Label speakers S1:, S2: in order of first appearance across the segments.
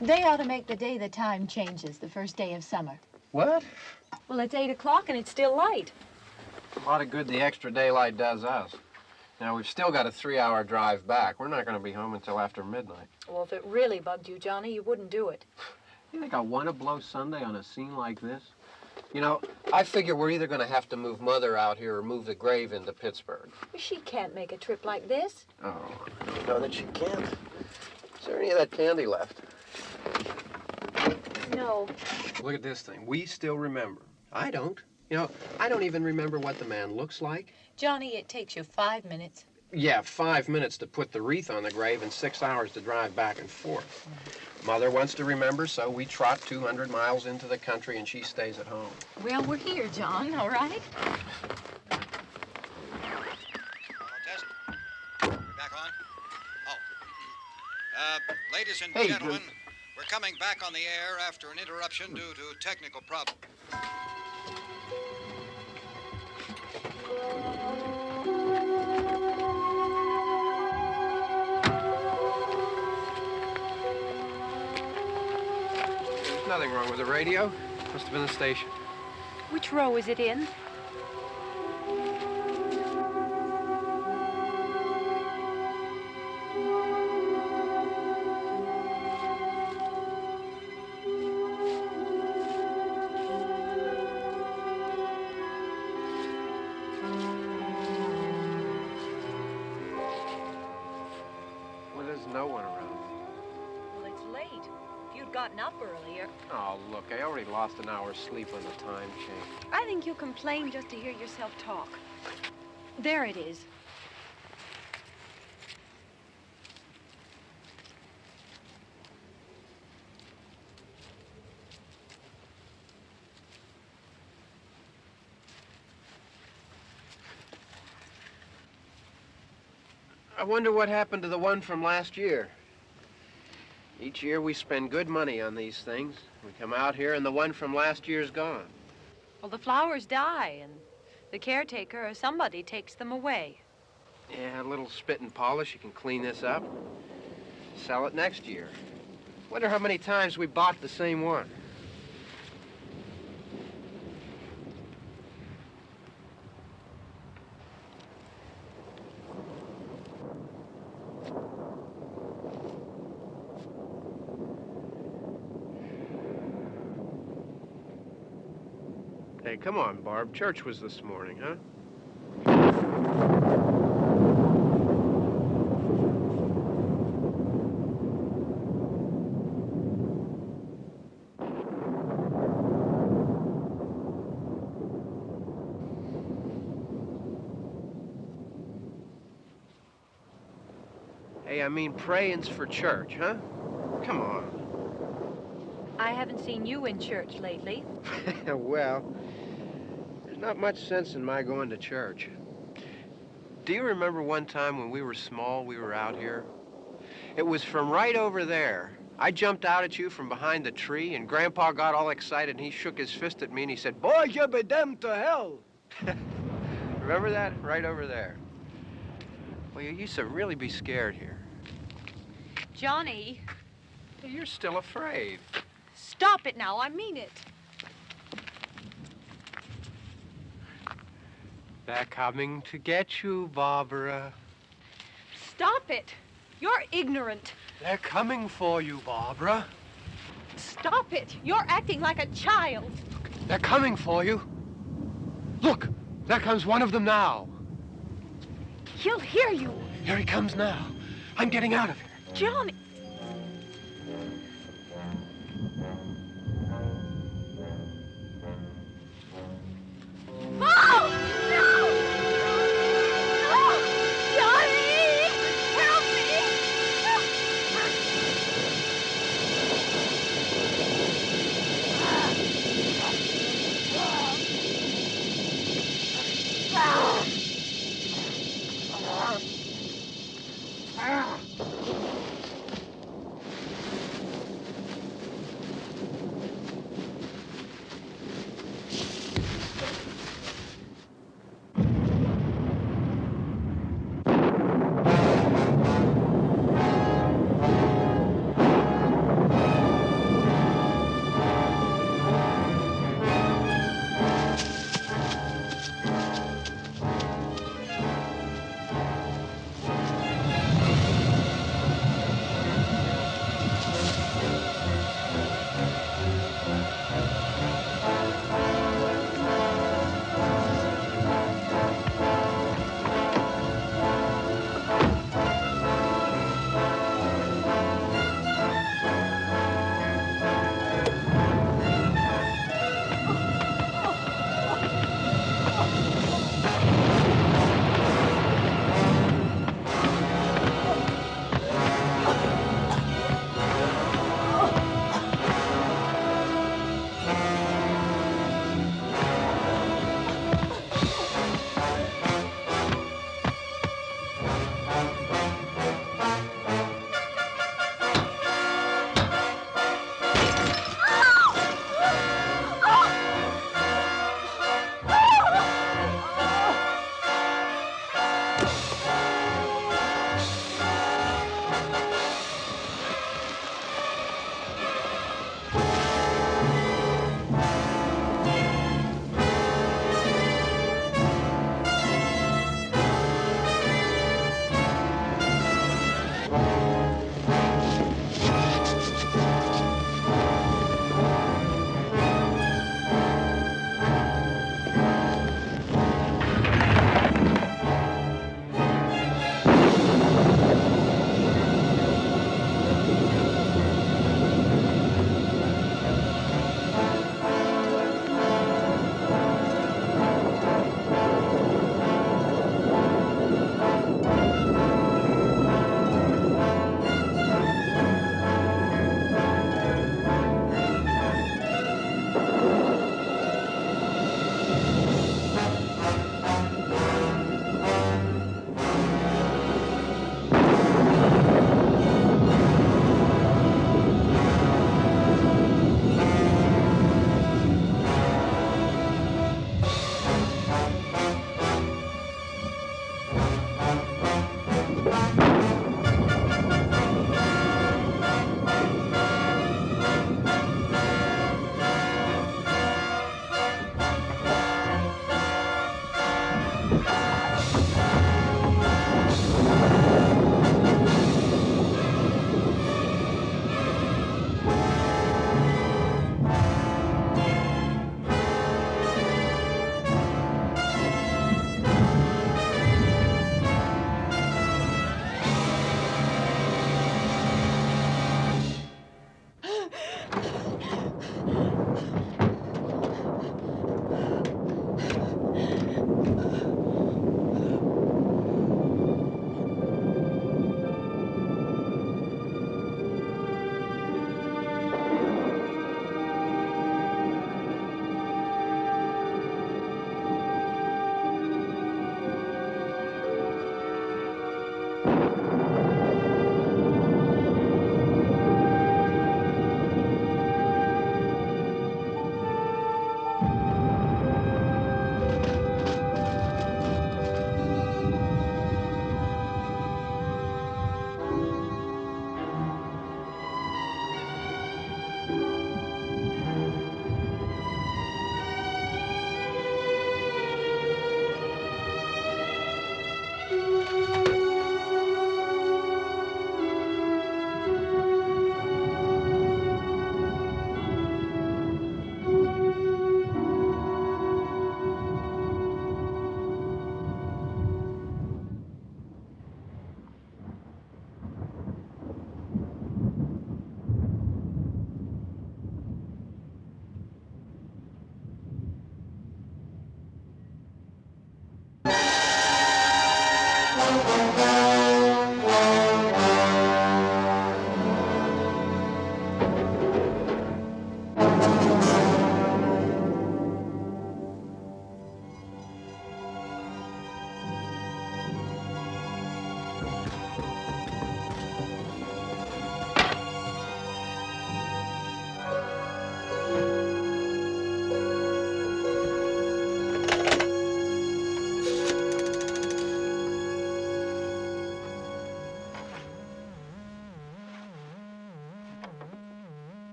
S1: They ought to make the day the time changes, the first day of summer.
S2: What?
S3: Well, it's 8 o'clock and it's still light.
S2: A lot of good the extra daylight does us. Now, we've still got a 3-hour drive back. We're not going to be home until after midnight.
S3: Well, if it really bugged you, Johnny, you wouldn't do it.
S2: You think I want to blow Sunday on a scene like this? You know, I figure we're either going to have to move Mother out here or move the grave into Pittsburgh.
S3: She can't make a trip like this.
S2: Oh, I don't know that she can't. Is there any of that candy left?
S3: No.
S2: Look at this thing. We still remember. I don't. You know, I don't even remember what the man looks like.
S1: Johnny, it takes you 5 minutes.
S2: Yeah, 5 minutes to put the wreath on the grave and 6 hours to drive back and forth. Mother wants to remember, so we trot 200 miles into the country and she stays at home.
S1: Well, we're here, John, all right?
S4: Test. We're back on? Oh. Ladies and gentlemen, we're coming back on the air after an interruption due to technical problem.
S2: Nothing wrong with the radio. Must have been the station.
S3: Which row is it in?
S2: Well, there's no one around.
S3: Well, it's late. If you'd gotten up earlier.
S2: Oh, look, I already lost an hour's sleep on the time change.
S3: I think you complain just to hear yourself talk. There it is.
S2: I wonder what happened to the one from last year. Each year we spend good money on these things. We come out here and the one from last year's gone.
S3: Well, the flowers die, and the caretaker or somebody takes them away.
S2: Yeah, a little spit and polish. You can clean this up. Sell it next year. Wonder how many times we bought the same one. Hey, come on, Barb. Church was this morning, huh? Hey, I mean, praying's for church, huh? Come on.
S3: I haven't seen you in church lately.
S2: Well, there's not much sense in my going to church. Do you remember one time when we were small, we were out here? It was from right over there. I jumped out at you from behind the tree, and Grandpa got all excited, and he shook his fist at me, and he said, "Boys, you'll be damned to hell." Remember that? Right over there. Well, you used to really be scared here.
S3: Johnny.
S2: Hey, you're still afraid.
S3: Stop it now. I mean it.
S2: They're coming to get you, Barbara.
S3: Stop it. You're ignorant.
S2: They're coming for you, Barbara.
S3: Stop it. You're acting like a child.
S2: They're coming for you. Look, there comes one of them now.
S3: He'll hear you.
S2: Here he comes now. I'm getting out of here.
S3: Johnny. Oh! No! No! Johnny! Help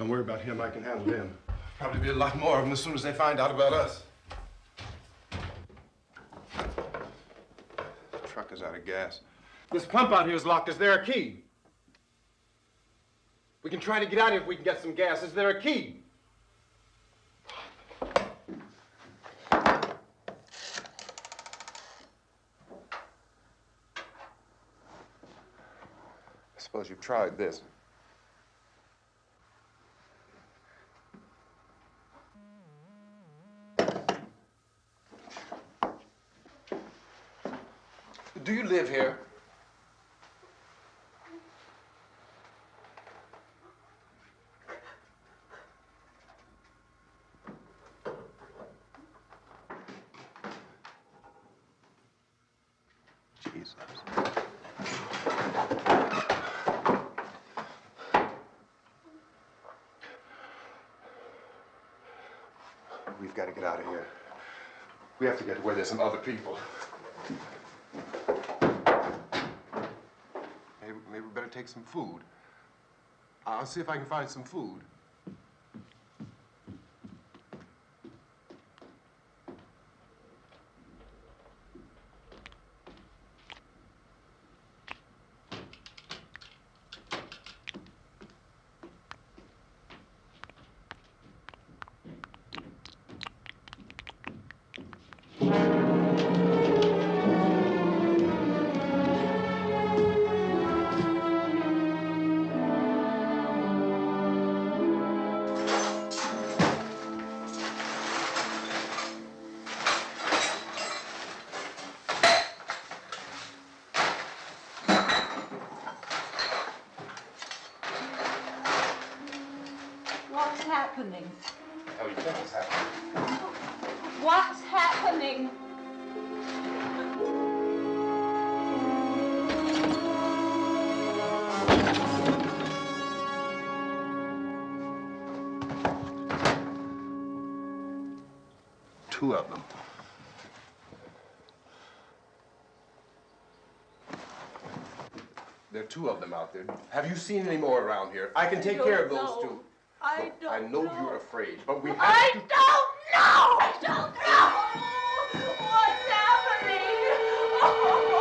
S5: Don't worry about him. I can handle him.
S6: Probably be a lot more of them as soon as they find out about us. The truck is out of gas.
S5: This pump out here is locked. Is there a key? We can try to get out here if we can get some gas. Is there a key?
S6: I suppose you've tried this. Do you live here? Jesus. We've got to get out of here. We have to get to where there's some other people. Maybe we better take some food. I'll see if I can find some food.
S3: What's happening?
S6: How do you think it's happening?
S3: What's happening?
S6: Two of them. There are two of them out there. Have you seen any more around here? I can take care of those two.
S3: I don't
S6: I know you're afraid, but we have
S3: I
S6: to...
S3: don't know! I don't know! What's happening? Oh.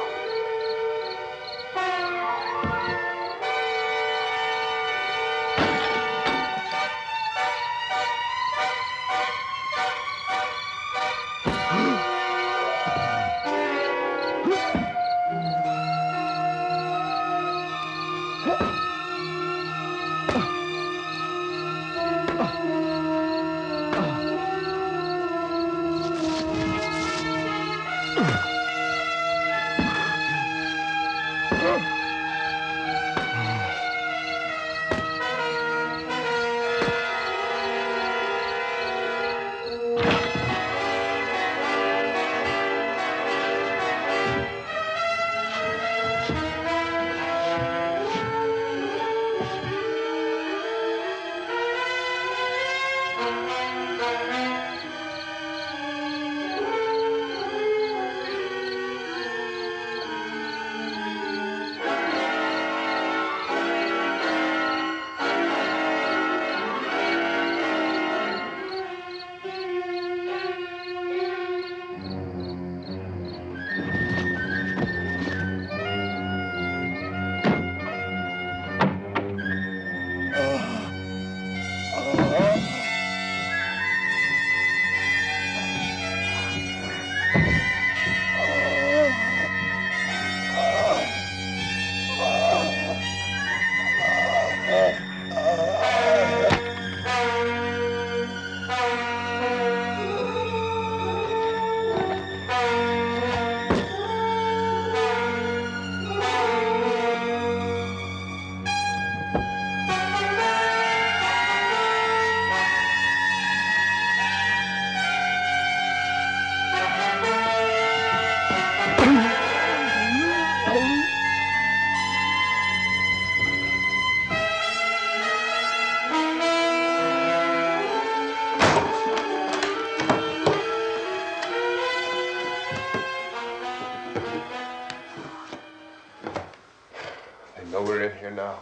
S6: They know we're in here now.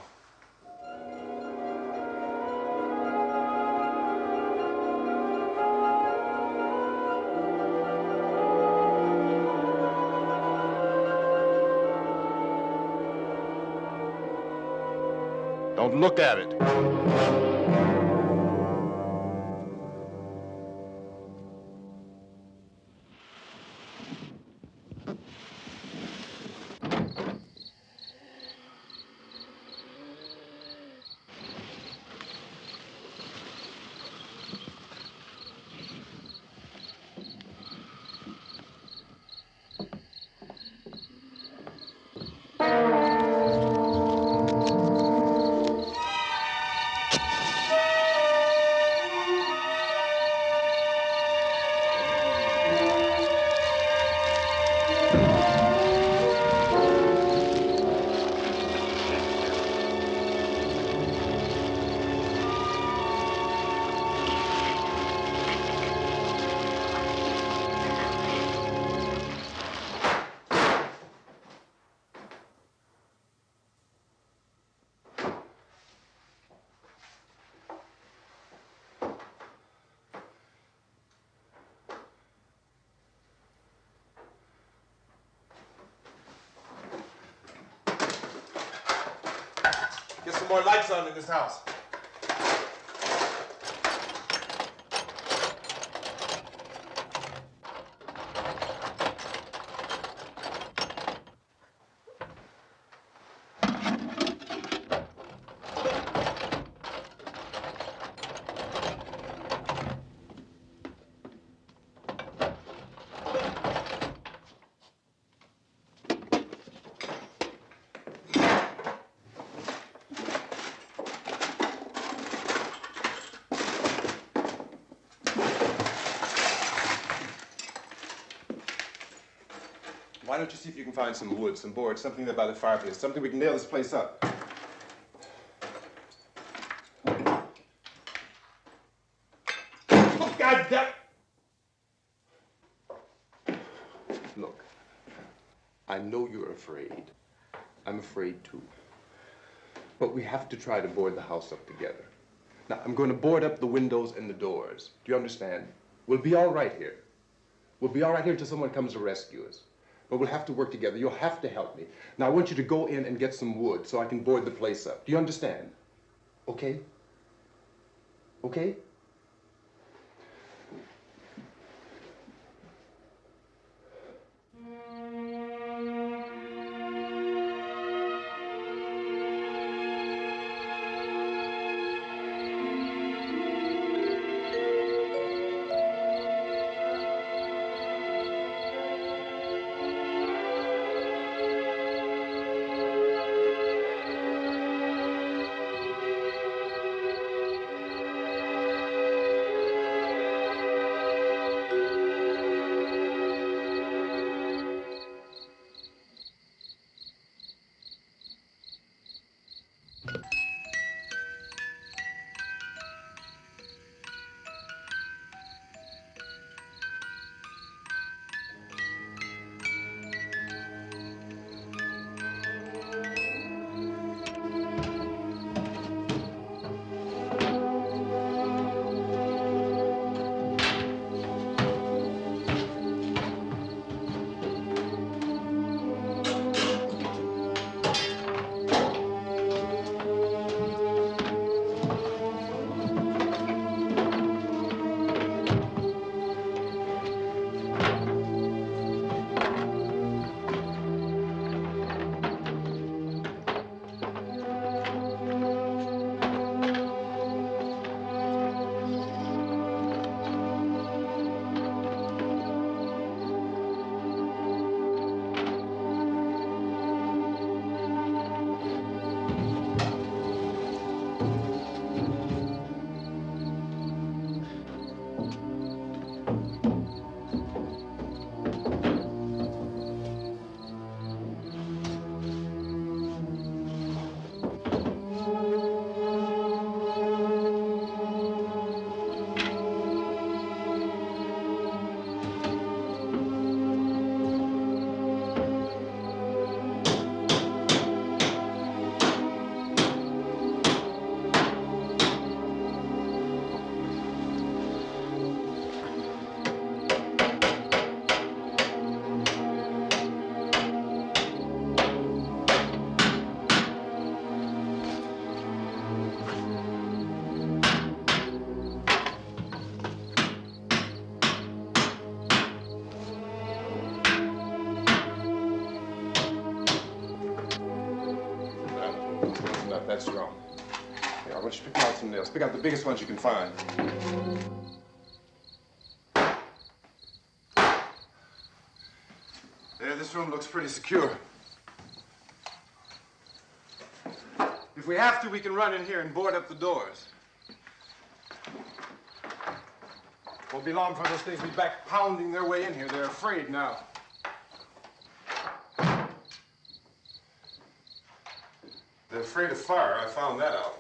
S6: Don't look at it.
S5: Get some more lights on in this house. Why don't you see if you can find some wood, some board, something there by the fireplace, something we can nail this place up. Oh, God damn!
S6: Look, I know you're afraid. I'm afraid too. But we have to try to board the house up together. Now, I'm going to board up the windows and the doors. Do you understand? We'll be all right here. We'll be all right here until someone comes to rescue us. But we'll have to work together. You'll have to help me. Now, I want you to go in and get some wood so I can board the place up. Do you understand? Okay? Okay?
S5: that's wrong. Here, I want you to pick out some nails. Pick out the biggest ones you can find. There, this room looks pretty secure. If we have to, we can run in here and board up the doors. Won't be long before those things will be back pounding their way in here. They're afraid now. They're afraid of fire. I found that out.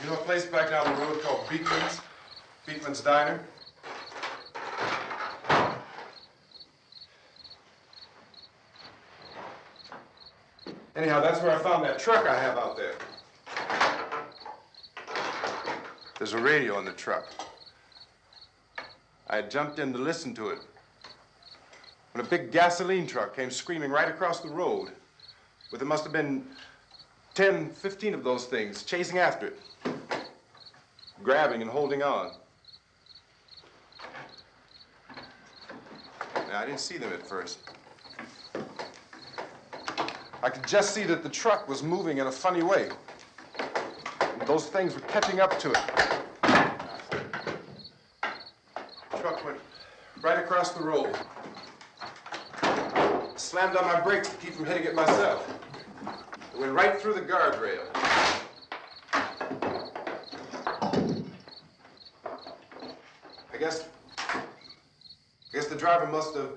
S5: You know a place back down the road called Beekman's? Beekman's Diner? Anyhow, that's where I found that truck I have out there. There's a radio in the truck. I had jumped in to listen to it when a big gasoline truck came screaming right across the road with, there must have been 10, 15 of those things chasing after it, grabbing and holding on. Now, I didn't see them at first. I could just see that the truck was moving in a funny way. And those things were catching up to it. The truck went right across the road. Slammed on my brakes to keep from hitting it myself. It went right through the guardrail. I guess the driver must have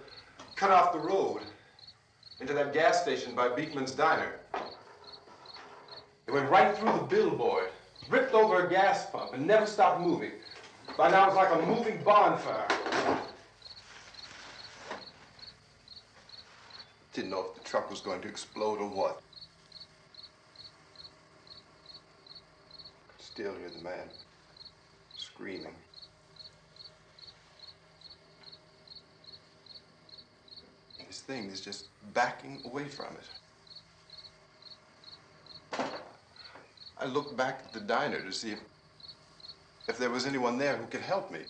S5: cut off the road into that gas station by Beekman's Diner. It went right through the billboard, ripped over a gas pump, and never stopped moving. By now, it's like a moving bonfire. Didn't know if the truck was going to explode or what. Could still hear the man screaming. This thing is just backing away from it. I looked back at the diner to see if there was anyone there who could help me. It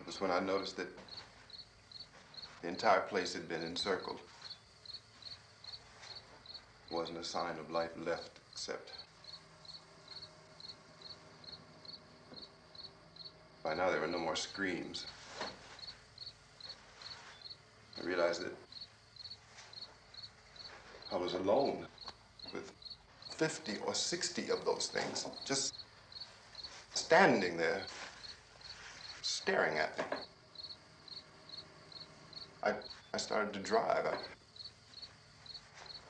S5: was when I noticed that the entire place had been encircled. There wasn't a sign of life left except by now there were no more screams. I realized that I was alone with 50 or 60 of those things, just standing there, staring at me. I started to drive. I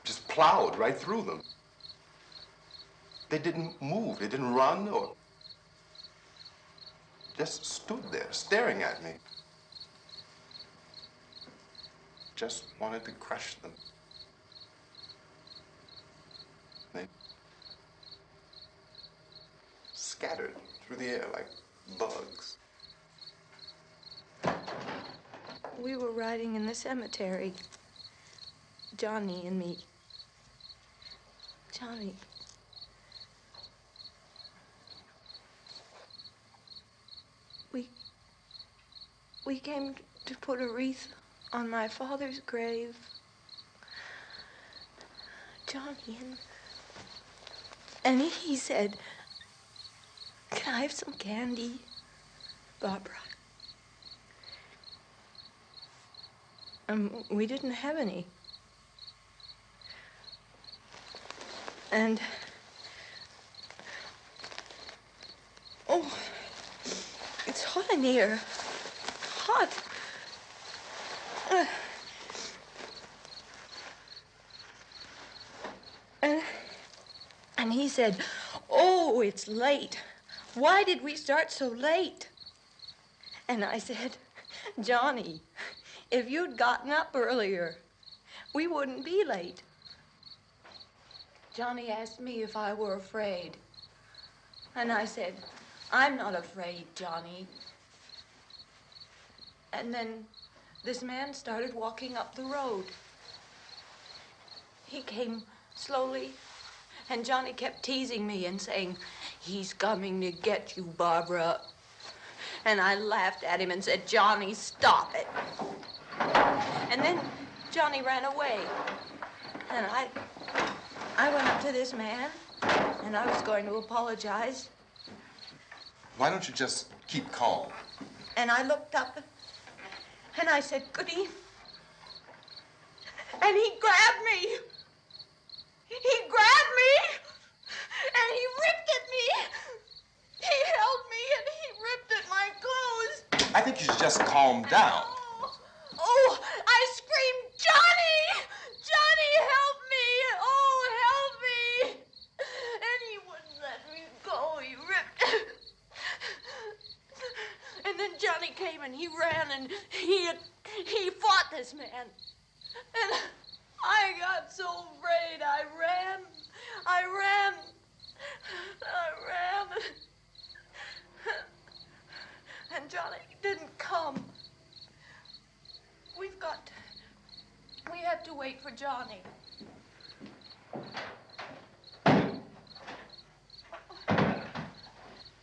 S5: just plowed right through them. They didn't move, they didn't run or just stood there staring at me. Just wanted to crush them. They scattered through the air like bugs.
S7: We were riding in the cemetery, Johnny and me. Johnny. We came to put a wreath on my father's grave. Johnny, and he said, "Can I have some candy, Barbara?" We didn't have any. And, oh, it's hot in here. Hot. And he said, "Oh, it's late. Why did we start so late?" And I said, "Johnny, if you'd gotten up earlier, we wouldn't be late." Johnny asked me if I were afraid. And I said, "I'm not afraid, Johnny." And then this man started walking up the road. He came slowly And Johnny kept teasing me and saying, "He's coming to get you, Barbara." And I laughed at him and said, "Johnny, stop it." And then Johnny ran away. And I went up to this man, and I was going to apologize.
S5: Why don't you just keep calm?
S7: And I looked up, and I said, "Goody." And he grabbed me. He grabbed me, and he ripped at me. He held me, and he ripped at my clothes.
S5: I think you should just calm down.
S7: Oh, I screamed, "Johnny! Johnny, help me! Oh, help me!" And he wouldn't let me go. He ripped. And then Johnny came and he ran and he fought this man. And I got so afraid. I ran. And Johnny didn't come. We have to wait for Johnny.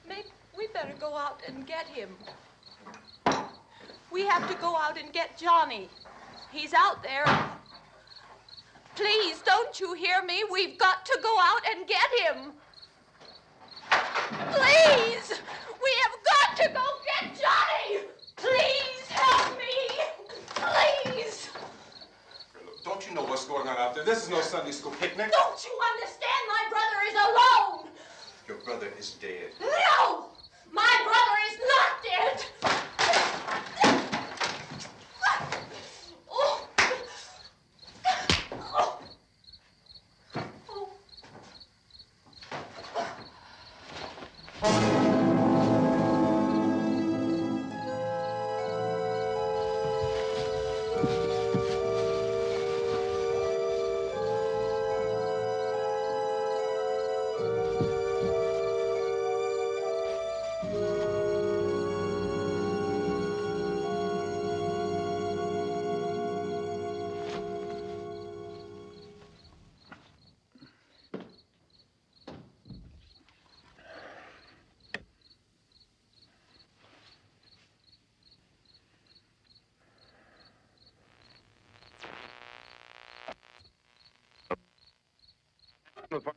S7: Maybe we better go out and get him. We have to go out and get Johnny. He's out there. Please, don't you hear me? We've got to go out and get him. Please! We have got to go get Johnny! Please help me! Please!
S5: Don't you know what's going on out there? This is no Sunday school picnic.
S7: Don't you understand? My brother is alone!
S5: Your brother is dead.
S7: No! My brother is not dead! Oh. Oh.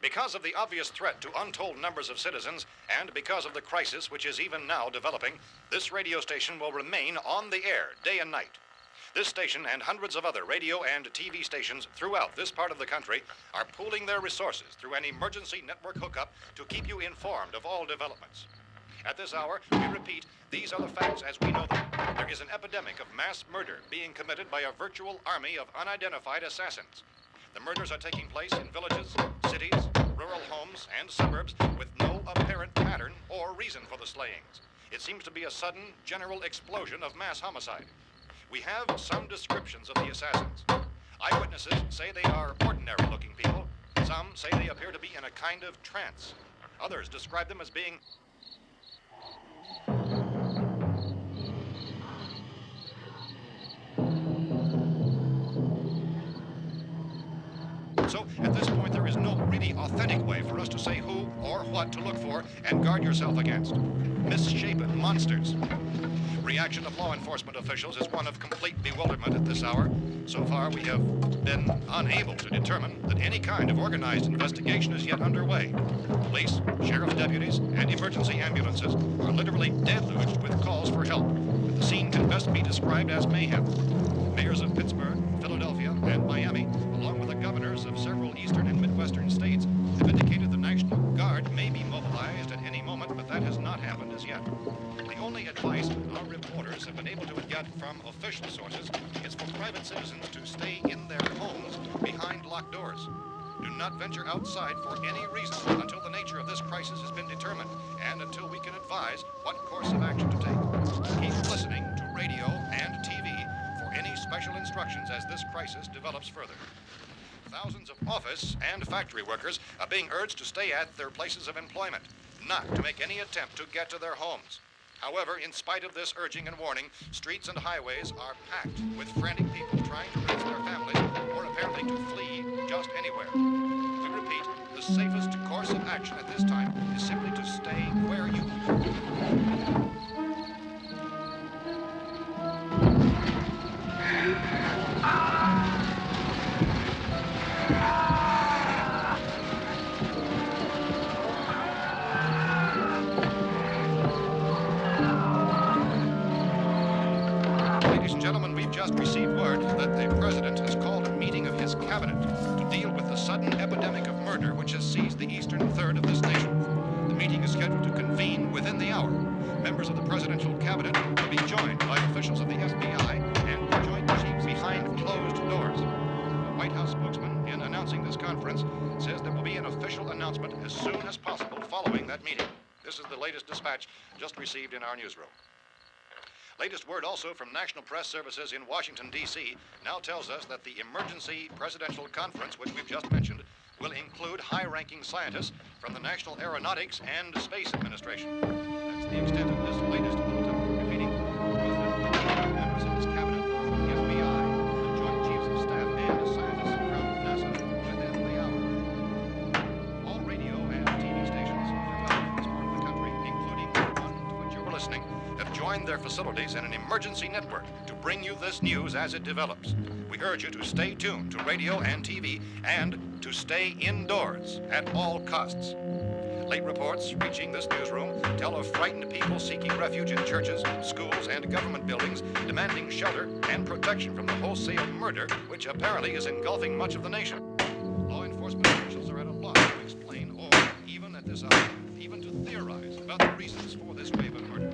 S4: Because of the obvious threat to untold numbers of citizens, and because of the crisis which is even now developing, this radio station will remain on the air day and night. This station and hundreds of other radio and TV stations throughout this part of the country are pooling their resources through an emergency network hookup to keep you informed of all developments. At this hour, we repeat, these are the facts as we know them. There is an epidemic of mass murder being committed by a virtual army of unidentified assassins. The murders are taking place in villages, cities, rural homes, and suburbs with no apparent pattern or reason for the slayings. It seems to be a sudden, general explosion of mass homicide. We have some descriptions of the assassins. Eyewitnesses say they are ordinary-looking people. Some say they appear to be in a kind of trance. Others describe them as being So, at this point, there is no really authentic way for us to say who or what to look for and guard yourself against. Misshapen monsters. Reaction of law enforcement officials is one of complete bewilderment at this hour. So far, we have been unable to determine that any kind of organized investigation is yet underway. Police, sheriff's deputies, and emergency ambulances are literally deluged with calls for help. The scene can best be described as mayhem. Mayors of Pittsburgh, Philadelphia, and Miami, along with the governors of several eastern and midwestern states, have indicated the National Guard may be mobilized at any moment, but that has not happened as yet. The only advice our reporters have been able to get from official sources is for private citizens to stay in their homes behind locked doors. Do not venture outside for any reason until the nature of this crisis has been determined and until we can advise what course of action to take. Keep listening to radio and TV for any special instructions as this crisis develops further. Thousands of office and factory workers are being urged to stay at their places of employment, not to make any attempt to get to their homes. However, in spite of this urging and warning, streets and highways are packed with frantic people trying to reach their families or apparently to flee just anywhere. We repeat, the safest course of action at this time is simply to stay where you are. Ladies and gentlemen, we've just received word that the president has called a meeting of his cabinet to deal with the sudden epidemic of murder which has seized the eastern third of this nation. The meeting is scheduled to convene within the hour. Members of the presidential cabinet will be joined by officials of the FBI and the Joint Chiefs behind closed doors. The White House spokesman, in announcing this conference, says there will be an official announcement as soon as possible following that meeting. This is the latest dispatch just received in our newsroom. Latest word also from National Press Services in Washington, D.C. now tells us that the emergency presidential conference, which we've just mentioned, will include high-ranking scientists from the National Aeronautics and Space Administration. That's the extent of this latest bulletin. Repeating, the President, members of his cabinet, the FBI, the Joint Chiefs of Staff, and scientists from NASA within the hour. All radio and TV stations throughout this part of the country, including the one to which you're listening, have joined their facilities in an emergency network to bring you this news as it develops. We urge you to stay tuned to radio and TV and to stay indoors at all costs. Late reports reaching this newsroom tell of frightened people seeking refuge in churches, schools, and government buildings, demanding shelter and protection from the wholesale murder which apparently is engulfing much of the nation. Law enforcement officials are at a loss to explain or, even at this hour, even to theorize about the reasons for this wave of murder.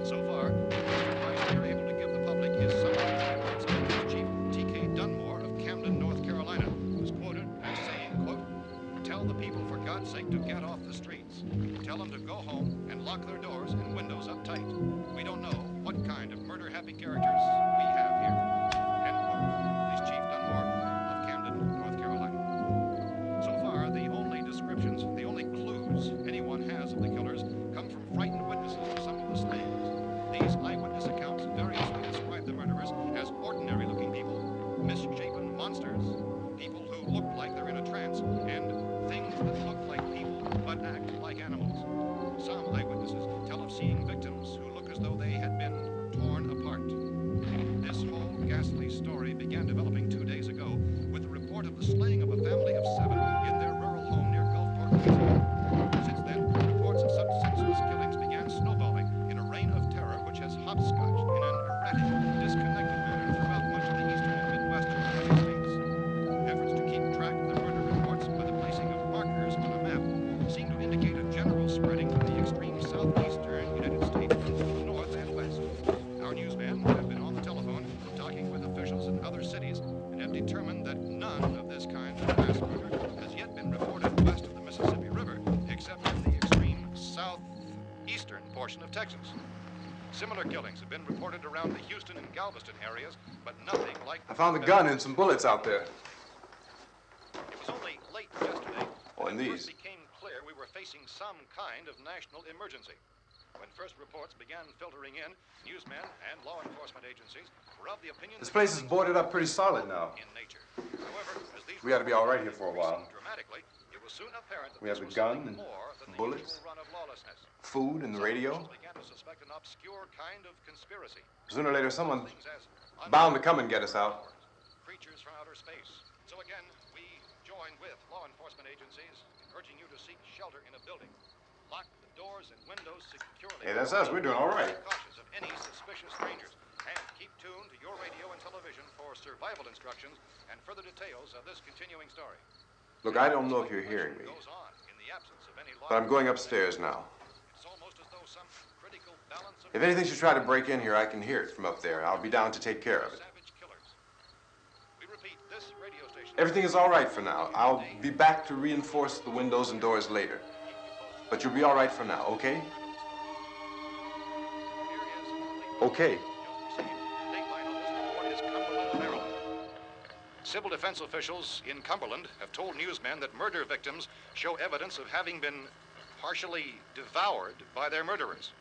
S4: So far, the best advice we are able to give the public is sometimes Police Chief T.K. Dunmore of Camden, North Carolina, who's quoted as saying, quote, "Tell the people, for God's sake, to get off the streets. Tell them to go home and lock their doors and windows up tight. We don't know what kind of murder-happy characters we have here." End quote. Police Chief Dunmore of Camden, North Carolina. So far, the only descriptions, the only clues anyone has of the killers come from frightened witnesses of some of the slayings. These eyewitness accounts variously describe the murderers as ordinary-looking people, misshapen monsters, people who look like they're in a trance, and things that look like people but act like animals. Some eyewitnesses tell of seeing victims who look as though they had been torn apart. This whole ghastly story began developing 2 days ago with the report of the slaying of a family of 7 in their rural home near Gulfport, Louisiana. Since then, reports of such senseless killings began snowballing in a reign of terror which has hopscotched in an erratic, disconnected manner throughout much of the eastern and midwestern United States. Efforts to keep track of the murder reports by the placing of markers on a map seem to indicate a general spreading from the extreme southeastern United States to the north and west. Our newsmen have been on the telephone talking with officials in other cities and have determined that none of this kind of mass murder has yet been reported west of the Mississippi River, except in the extreme southeastern portion of Texas. Similar killings have been reported around the Houston and Galveston areas, but nothing like...
S5: I found a gun and some bullets out there.
S4: It was only late yesterday
S5: Oh, and
S4: that it
S5: these.
S4: first became clear we were facing some kind of national emergency. When first reports began filtering in, newsmen and law enforcement agencies were of the opinion
S5: This
S4: that
S5: place is
S4: killings
S5: boarded
S4: were
S5: up pretty solid now.
S4: in nature. However, as these
S5: We ought to be all right here
S4: reports
S5: for a while.
S4: increased dramatically, it was soon apparent that
S5: We have
S4: this
S5: a
S4: was
S5: gun
S4: something
S5: and
S4: more than the
S5: bullets,
S4: usual run of lawlessness.
S5: food and the
S4: Some
S5: radio.
S4: officials began to suspect an obscure kind of conspiracy.
S5: Sooner or later, someone's
S4: Things as
S5: bound to come and get us out.
S4: creatures from outer space. So again, we join with law enforcement agencies in urging you to seek shelter in a building. Lock the doors and windows securely.
S5: Hey, that's us. We're doing all right.
S4: Be cautious of any suspicious strangers. And keep tuned to your radio and television for survival instructions and further details of this continuing story.
S5: Look, I don't know if you're hearing me,
S4: Goes on in the absence of any
S5: but I'm going upstairs now.
S4: It's almost as though some critical balance of
S5: If anything should try to break in here, I can hear it from up there. I'll be down to take care of it.
S4: savage killers. We repeat, this radio station.
S5: Everything is all right for now. I'll be back to reinforce the windows and doors later. But you'll be all right for now, okay? Okay.
S4: Dateline on this report is Cumberland, Maryland. Civil defense officials in Cumberland have told newsmen that murder victims show evidence of having been partially devoured by their murderers.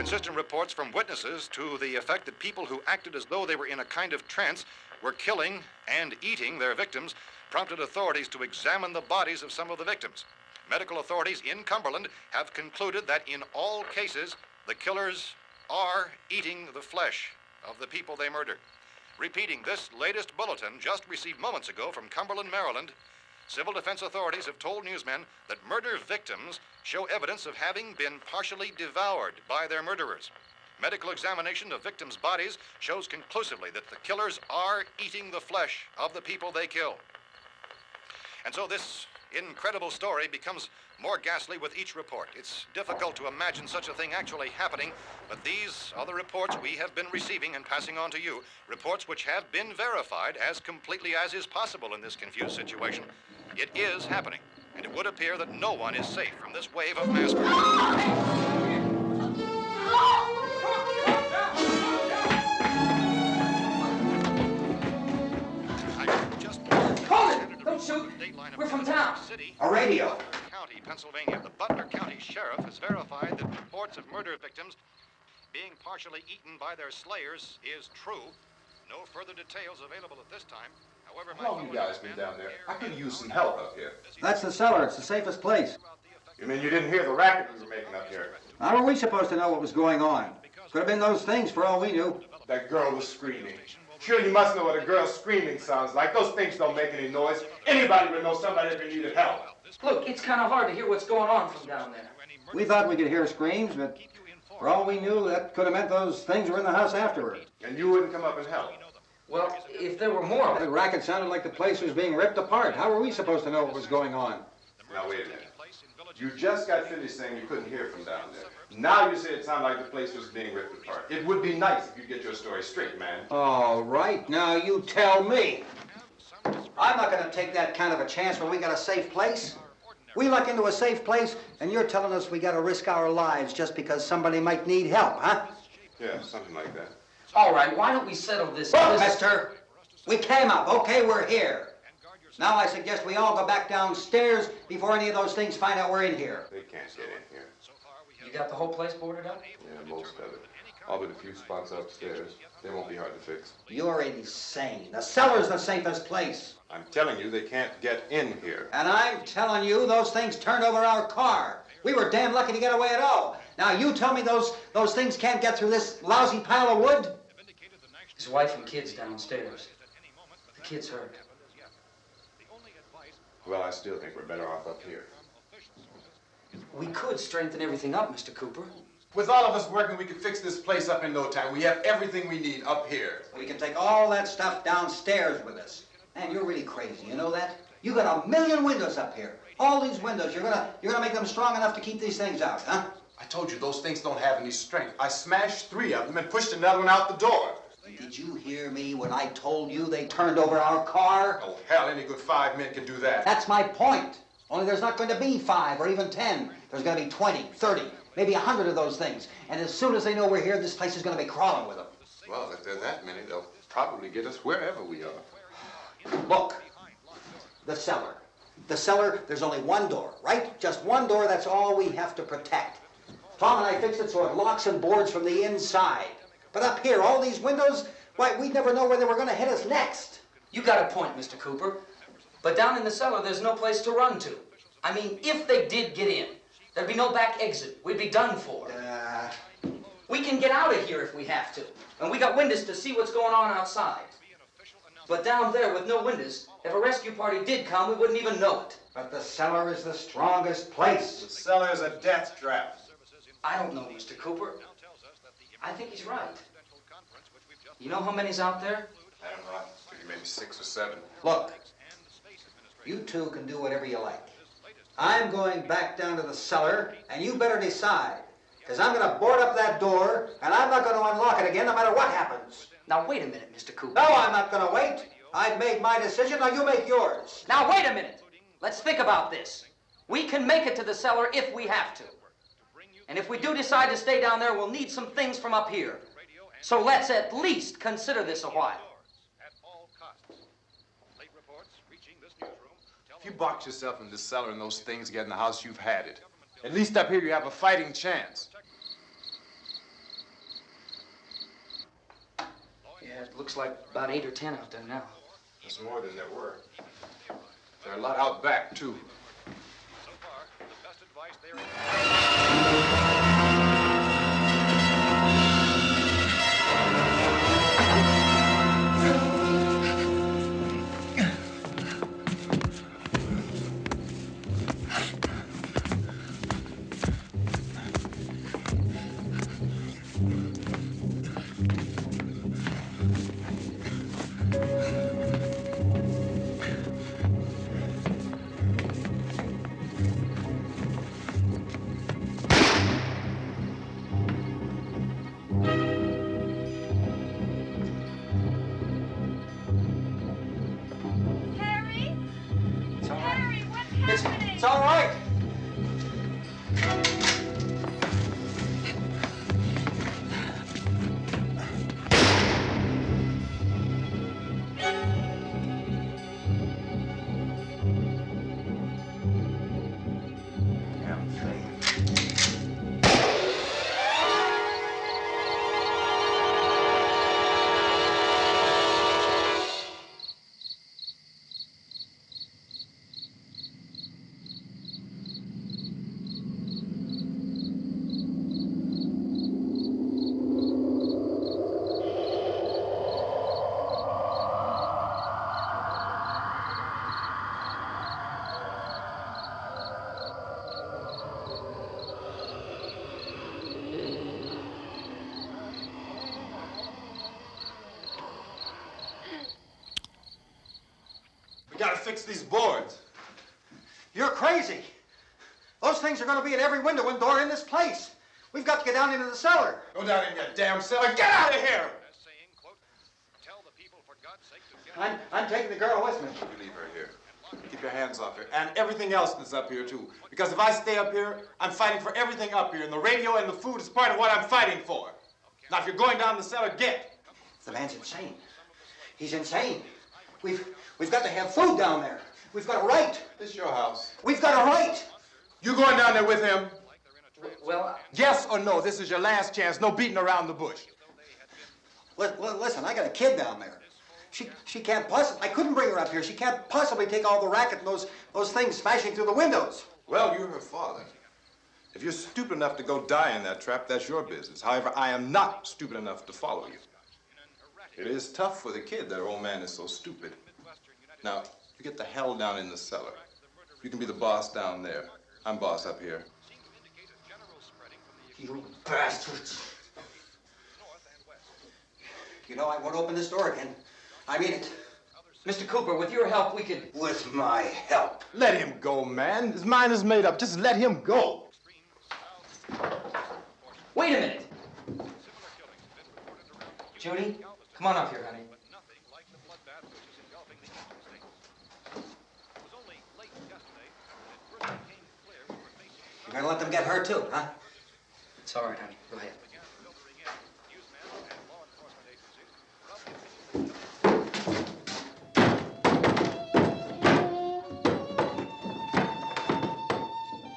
S4: Consistent reports from witnesses to the effect that people who acted as though they were in a kind of trance were killing and eating their victims prompted authorities to examine the bodies of some of the victims. Medical authorities in Cumberland have concluded that in all cases, the killers are eating the flesh of the people they murdered. Repeating this latest bulletin just received moments ago from Cumberland, Maryland, civil defense authorities have told newsmen that murder victims show evidence of having been partially devoured by their murderers. Medical examination of victims' bodies shows conclusively that the killers are eating the flesh of the people they kill. And so this incredible story becomes more ghastly with each report. It's difficult to imagine such a thing actually happening, but these are the reports we have been receiving and passing on to you, reports which have been verified as completely as is possible in this confused situation. It is happening, and it would appear that no one is safe from this wave of mass murder.
S8: Don't shoot. We're from town. A radio.
S4: County, Pennsylvania. The Butler County Sheriff has verified that reports of murder victims being partially eaten by their slayers is true. No further details available at this time. However,
S6: How long you guys been down there? I could use some help up here.
S9: That's the cellar. It's the safest place.
S5: You mean you didn't hear the racket we were making up here?
S9: How were we supposed to know what was going on? Could have been those things for all we knew.
S5: That girl was screaming. Sure, you must know what a girl screaming sounds like. Those things don't make any noise. Anybody would know somebody ever needed help.
S8: Look, it's kind of hard to hear what's going on from down there.
S9: We thought we could hear screams, but for all we knew, that could have meant those things were in the house afterward.
S5: And you wouldn't come up and help?
S8: Well, if there were more of
S9: The
S8: them.
S9: racket sounded like the place was being ripped apart. How were we supposed to know what was going on?
S5: Now, wait a minute. You just got finished saying you couldn't hear from down there. Now you say it sounded like the place was being ripped apart. It would be nice if you'd get your story straight, man.
S9: All right, now you tell me. I'm not going to take that kind of a chance when we got a safe place. We luck into a safe place, and you're telling us we got to risk our lives just because somebody might need help, huh?
S5: Yeah, something like that.
S8: All right, why don't we settle this?
S9: Look, mister, we came up. Okay, we're here. Now I suggest we all go back downstairs before any of those things find out we're in here.
S5: They can't get in here.
S8: You got the whole place boarded up?
S5: Yeah, most of it. All but a few spots upstairs. They won't be hard to fix.
S9: You're insane. The cellar's the safest place.
S5: I'm telling you, they can't get in here.
S9: And I'm telling you, those things turned over our car. We were damn lucky to get away at all. Now you tell me those things can't get through this lousy pile of wood?
S8: His wife and kids downstairs. The kid's hurt.
S5: Well, I still think we're better off up here.
S8: We could strengthen everything up, Mr. Cooper.
S5: With all of us working, we could fix this place up in no time. We have everything we need up here.
S9: We can take all that stuff downstairs with us. Man, you're really crazy, you know that? You got 1,000,000 windows up here. All these windows, you're gonna make them strong enough to keep these things out, huh?
S5: I told you, those things don't have any strength. I smashed 3 of them and pushed another one out the door.
S9: Did you hear me when I told you they turned over our car?
S5: Oh, hell, any good 5 men can do that.
S9: That's my point. Only there's not going to be 5 or even 10. There's going to be 20, 30, maybe 100 of those things. And as soon as they know we're here, this place is going to be crawling with them.
S6: Well, if there are that many, they'll probably get us wherever we are.
S9: Look, the cellar. The cellar, there's only one door, right? Just one door, that's all we have to protect. Tom and I fixed it so it locks and boards from the inside. But up here, all these windows, why, we'd never know where they were going to hit us next.
S8: You got a point, Mr. Cooper. But down in the cellar, there's no place to run to. I mean, if they did get in, there'd be no back exit. We'd be done for. We can get out of here if we have to. And we got windows to see what's going on outside. But down there with no windows, if a rescue party did come, we wouldn't even know it.
S9: But the cellar is the strongest place.
S5: The cellar's a death trap.
S8: I don't know, Mr. Cooper. I think he's right. You know how many's out there?
S5: I don't know. Maybe 6 or 7.
S9: Look, you two can do whatever you like. I'm going back down to the cellar, and you better decide. Because I'm going to board up that door, and I'm not going to unlock it again no matter what happens.
S8: Now, wait a minute, Mr. Cooper.
S9: No, I'm not going to wait. I've made my decision, now you make yours.
S8: Now, wait a minute. Let's think about this. We can make it to the cellar if we have to. And if we do decide to stay down there, we'll need some things from up here. So let's at least consider this a while.
S5: If you box yourself in this cellar and those things get in the house, you've had it. At least up here, you have a fighting chance.
S8: Yeah, it looks like about 8 or 10 out there now.
S5: There's more than there were. There are a lot out back, too.
S4: So far, the best advice there is...
S9: It's all right. Damn thing.
S5: We gotta fix these boards.
S9: You're crazy. Those things are going to be at every window and door in this place. We've got to get down into the cellar.
S5: Go down in your damn cellar. Get out of here!
S4: saying, quote, tell the people for God's sake to get...
S9: I'm taking the girl with me.
S5: You leave her here. Keep your hands off her. And everything else that's up here, too. Because if I stay up here, I'm fighting for everything up here. And the radio and the food is part of what I'm fighting for. Now, if you're going down the cellar, get.
S9: The man's insane. He's insane. We've got to have food down there. We've got a right.
S5: This is your house.
S9: We've got a right.
S5: You going down there with him?
S8: Well,
S5: Yes or no? This is your last chance. No beating around the bush.
S9: Listen, I got a kid down there. She can't possibly, I couldn't bring her up here. She can't possibly take all the racket and those things smashing through the windows.
S5: Well, you're her father. If you're stupid enough to go die in that trap, that's your business. However, I am not stupid enough to follow you. It is tough for the kid that her old man is so stupid. Now, you get the hell down in the cellar. You can be the boss down there. I'm boss up here.
S9: You bastards. You know, I won't open this door again. I mean it.
S8: Mr. Cooper, with your help, we could...
S9: With my help.
S5: Let him go, man. His mind is made up. Just let him go.
S8: Wait a minute. Judy, come on up here, honey.
S9: You're gonna let them get hurt too, huh?
S8: It's all right, honey. Go ahead.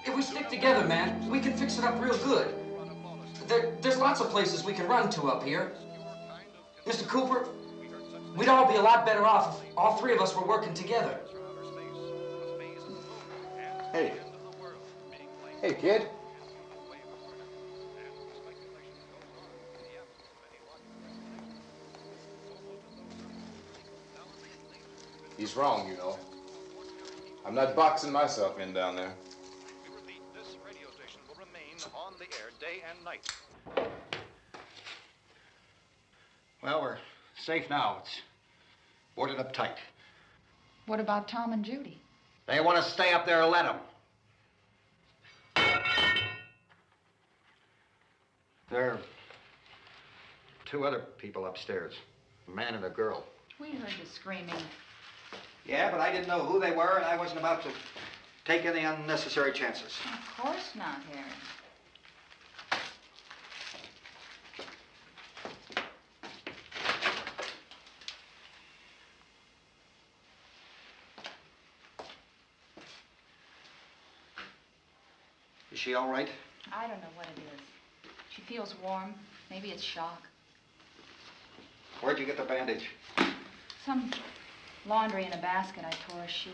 S8: If we stick together, man, we can fix it up real good. There's lots of places we can run to up here. Mr. Cooper, we'd all be a lot better off if all three of us were working together.
S5: Hey. Hey, kid. He's wrong, you know. I'm not boxing myself in down there.
S4: We repeat, this radio station will remain on the air day and night.
S9: Well, we're safe now. It's boarded up tight.
S1: What about Tom and Judy?
S9: They want to stay up there, let them. There are two other people upstairs, a man and a girl.
S1: We heard the screaming.
S9: Yeah, but I didn't know who they were, and I wasn't about to take any unnecessary chances.
S1: Of course not, Harry.
S9: Is she all right?
S1: I don't know what it is. She feels warm. Maybe it's shock.
S9: Where'd you get the bandage?
S10: Some laundry in a basket. I tore a sheet.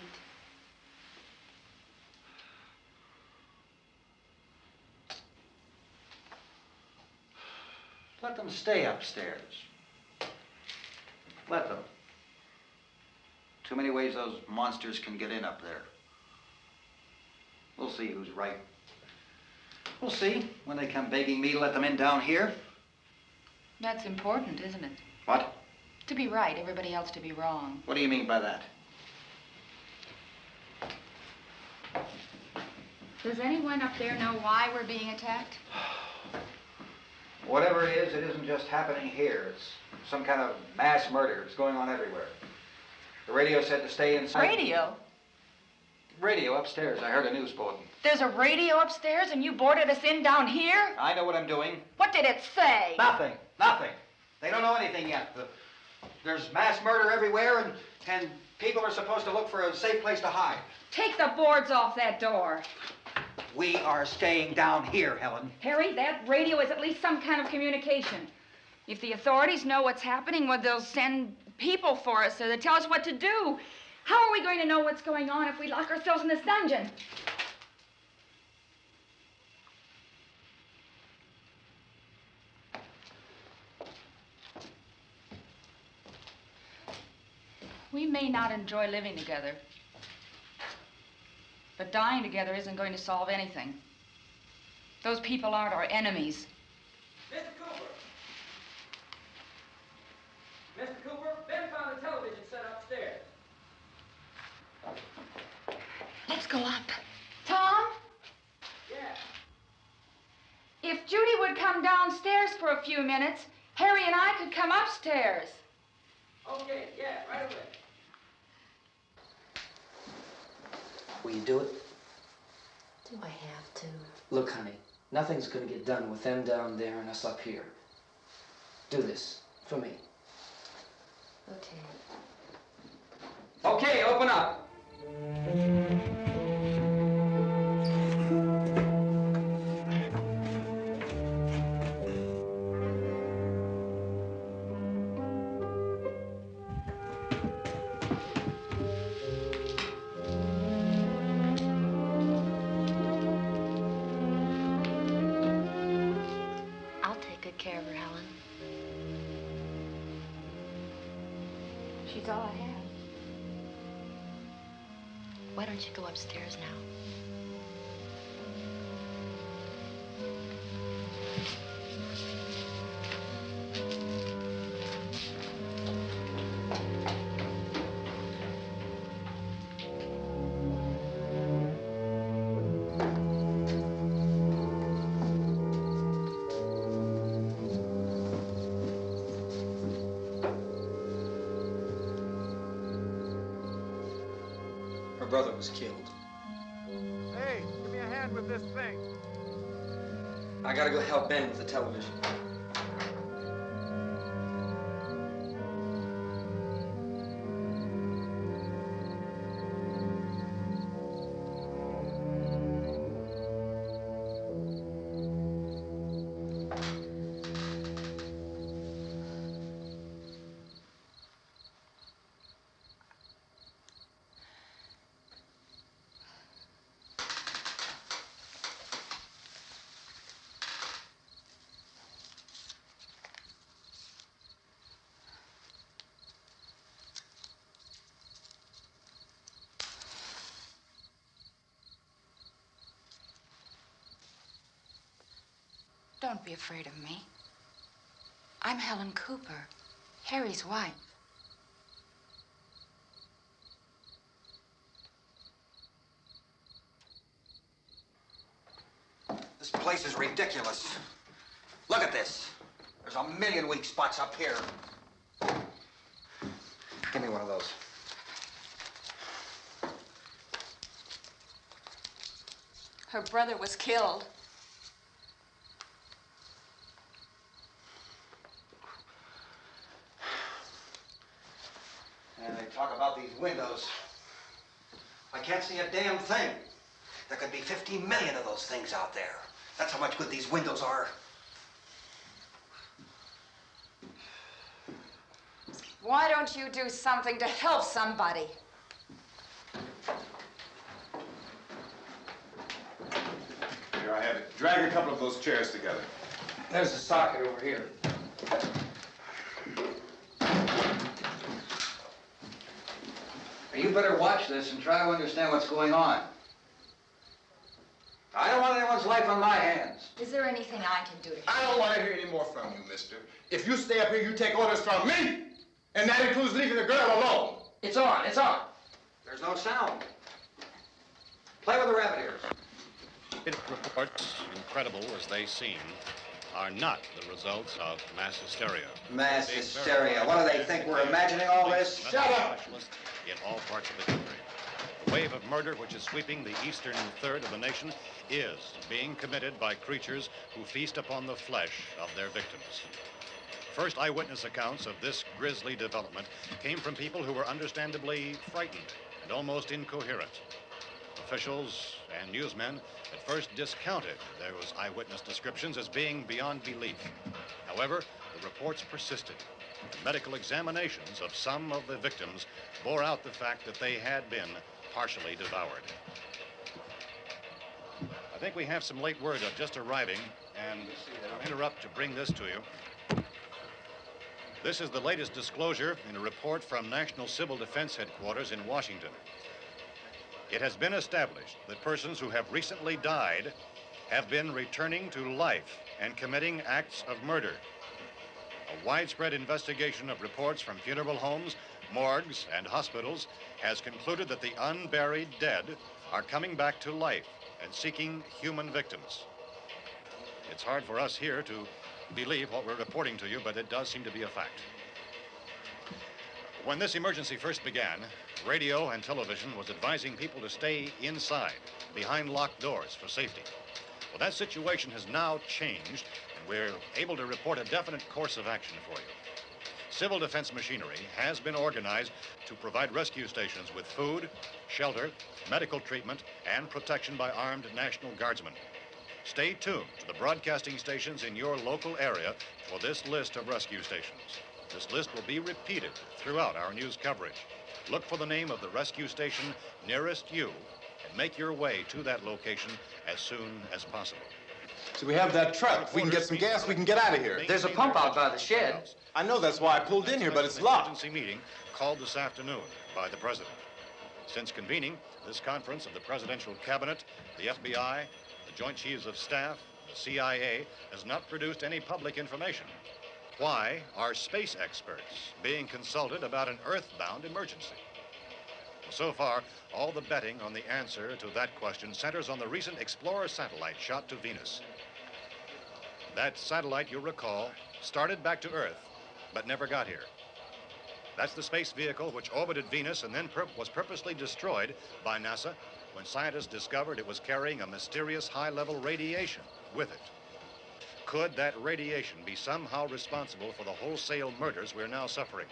S9: Let them stay upstairs. Let them. Too many ways those monsters can get in up there. We'll see who's right. We'll see when they come begging me to let them in down here.
S10: That's important, isn't it?
S9: What?
S10: To be right, everybody else to be wrong.
S9: What do you mean by that?
S10: Does anyone up there know why we're being attacked?
S9: Whatever it isn't just happening here. It's some kind of mass murder. It's going on everywhere. The radio said to stay inside.
S10: Radio?
S9: Radio upstairs. I heard a news bulletin.
S10: There's a radio upstairs and you boarded us in down here?
S9: I know what I'm doing.
S10: What did it say?
S9: Nothing. Nothing. They don't know anything yet. There's mass murder everywhere, and people are supposed to look for a safe place to hide.
S10: Take the boards off that door.
S9: We are staying down here, Helen.
S10: Harry, that radio is at least some kind of communication. If the authorities know what's happening, well, they'll send people for us, so they'll tell us what to do. How are we going to know what's going on if we lock ourselves in this dungeon? We may not enjoy living together, but dying together isn't going to solve anything. Those people aren't our enemies.
S8: Mr. Cooper! Mr. Cooper, Ben found a television set upstairs.
S10: Let's go up. Tom?
S8: Yeah.
S10: If Judy would come downstairs for a few minutes, Harry and I could come upstairs.
S8: Okay, yeah, right away.
S11: Will you do it?
S1: Do I have to?
S11: Look, honey, nothing's gonna get done with them down there and us up here. Do this for me.
S1: Okay.
S8: Okay, open up.
S1: I'll take good care of her, Helen.
S10: She's all I have.
S1: Why don't you go upstairs now?
S11: Her brother was killed.
S5: Hey, give me a hand with this thing.
S11: I gotta go help Ben with the television.
S10: Don't be afraid of me. I'm Helen Cooper, Harry's wife.
S9: This place is ridiculous. Look at this. There's a million weak spots up here. Give me one of those.
S10: Her brother was killed.
S9: And they talk about these windows. I can't see a damn thing. There could be 15 million of those things out there. That's how much good these windows are.
S12: Why don't you do something to help somebody?
S5: Here I have it. Drag a couple of those chairs together.
S8: There's the socket over here. You better watch this and try to understand what's going on. I don't want anyone's life on my hands.
S12: Is there anything I can do to help?
S5: I don't want to hear any more from you, mister. If you stay up here, you take orders from me. And that includes leaving the girl alone.
S8: It's on, it's on. There's no sound. Play with the rabbit ears.
S4: Reports, incredible as they seem, are not the results of mass hysteria.
S9: Mass hysteria. What do they think? We're imagining all this?
S4: Shut up! In all parts of the country. The wave of murder which is sweeping the eastern third of the nation is being committed by creatures who feast upon the flesh of their victims. First eyewitness accounts of this grisly development came from people who were understandably frightened and almost incoherent. Officials and newsmen at first discounted those eyewitness descriptions as being beyond belief. However, the reports persisted. And medical examinations of some of the victims bore out the fact that they had been partially devoured. I think we have some late word just arriving, and I'll interrupt to bring this to you. This is the latest disclosure in a report from National Civil Defense Headquarters in Washington. It has been established that persons who have recently died have been returning to life and committing acts of murder. A widespread investigation of reports from funeral homes, morgues, and hospitals has concluded that the unburied dead are coming back to life and seeking human victims. It's hard for us here to believe what we're reporting to you, but it does seem to be a fact. When this emergency first began, radio and television was advising people to stay inside, behind locked doors for safety. Well, that situation has now changed, and we're able to report a definite course of action for you. Civil defense machinery has been organized to provide rescue stations with food, shelter, medical treatment, and protection by armed National Guardsmen. Stay tuned to the broadcasting stations in your local area for this list of rescue stations. This list will be repeated throughout our news coverage. Look for the name of the rescue station nearest you and make your way to that location as soon as possible.
S5: So we have that truck. If we can get some gas, we can get out of here.
S8: There's a pump out by the shed.
S5: I know, that's why I pulled in here, but it's locked.
S4: Emergency meeting called this afternoon by the president. Since convening this conference of the presidential cabinet, the FBI, the Joint Chiefs of Staff, the CIA has not produced any public information. Why are space experts being consulted about an earthbound emergency? So far, all the betting on the answer to that question centers on the recent Explorer satellite shot to Venus. That satellite, you'll recall, started back to Earth, but never got here. That's the space vehicle which orbited Venus and then was purposely destroyed by NASA when scientists discovered it was carrying a mysterious high-level radiation with it. Could that radiation be somehow responsible for the wholesale murders we're now suffering?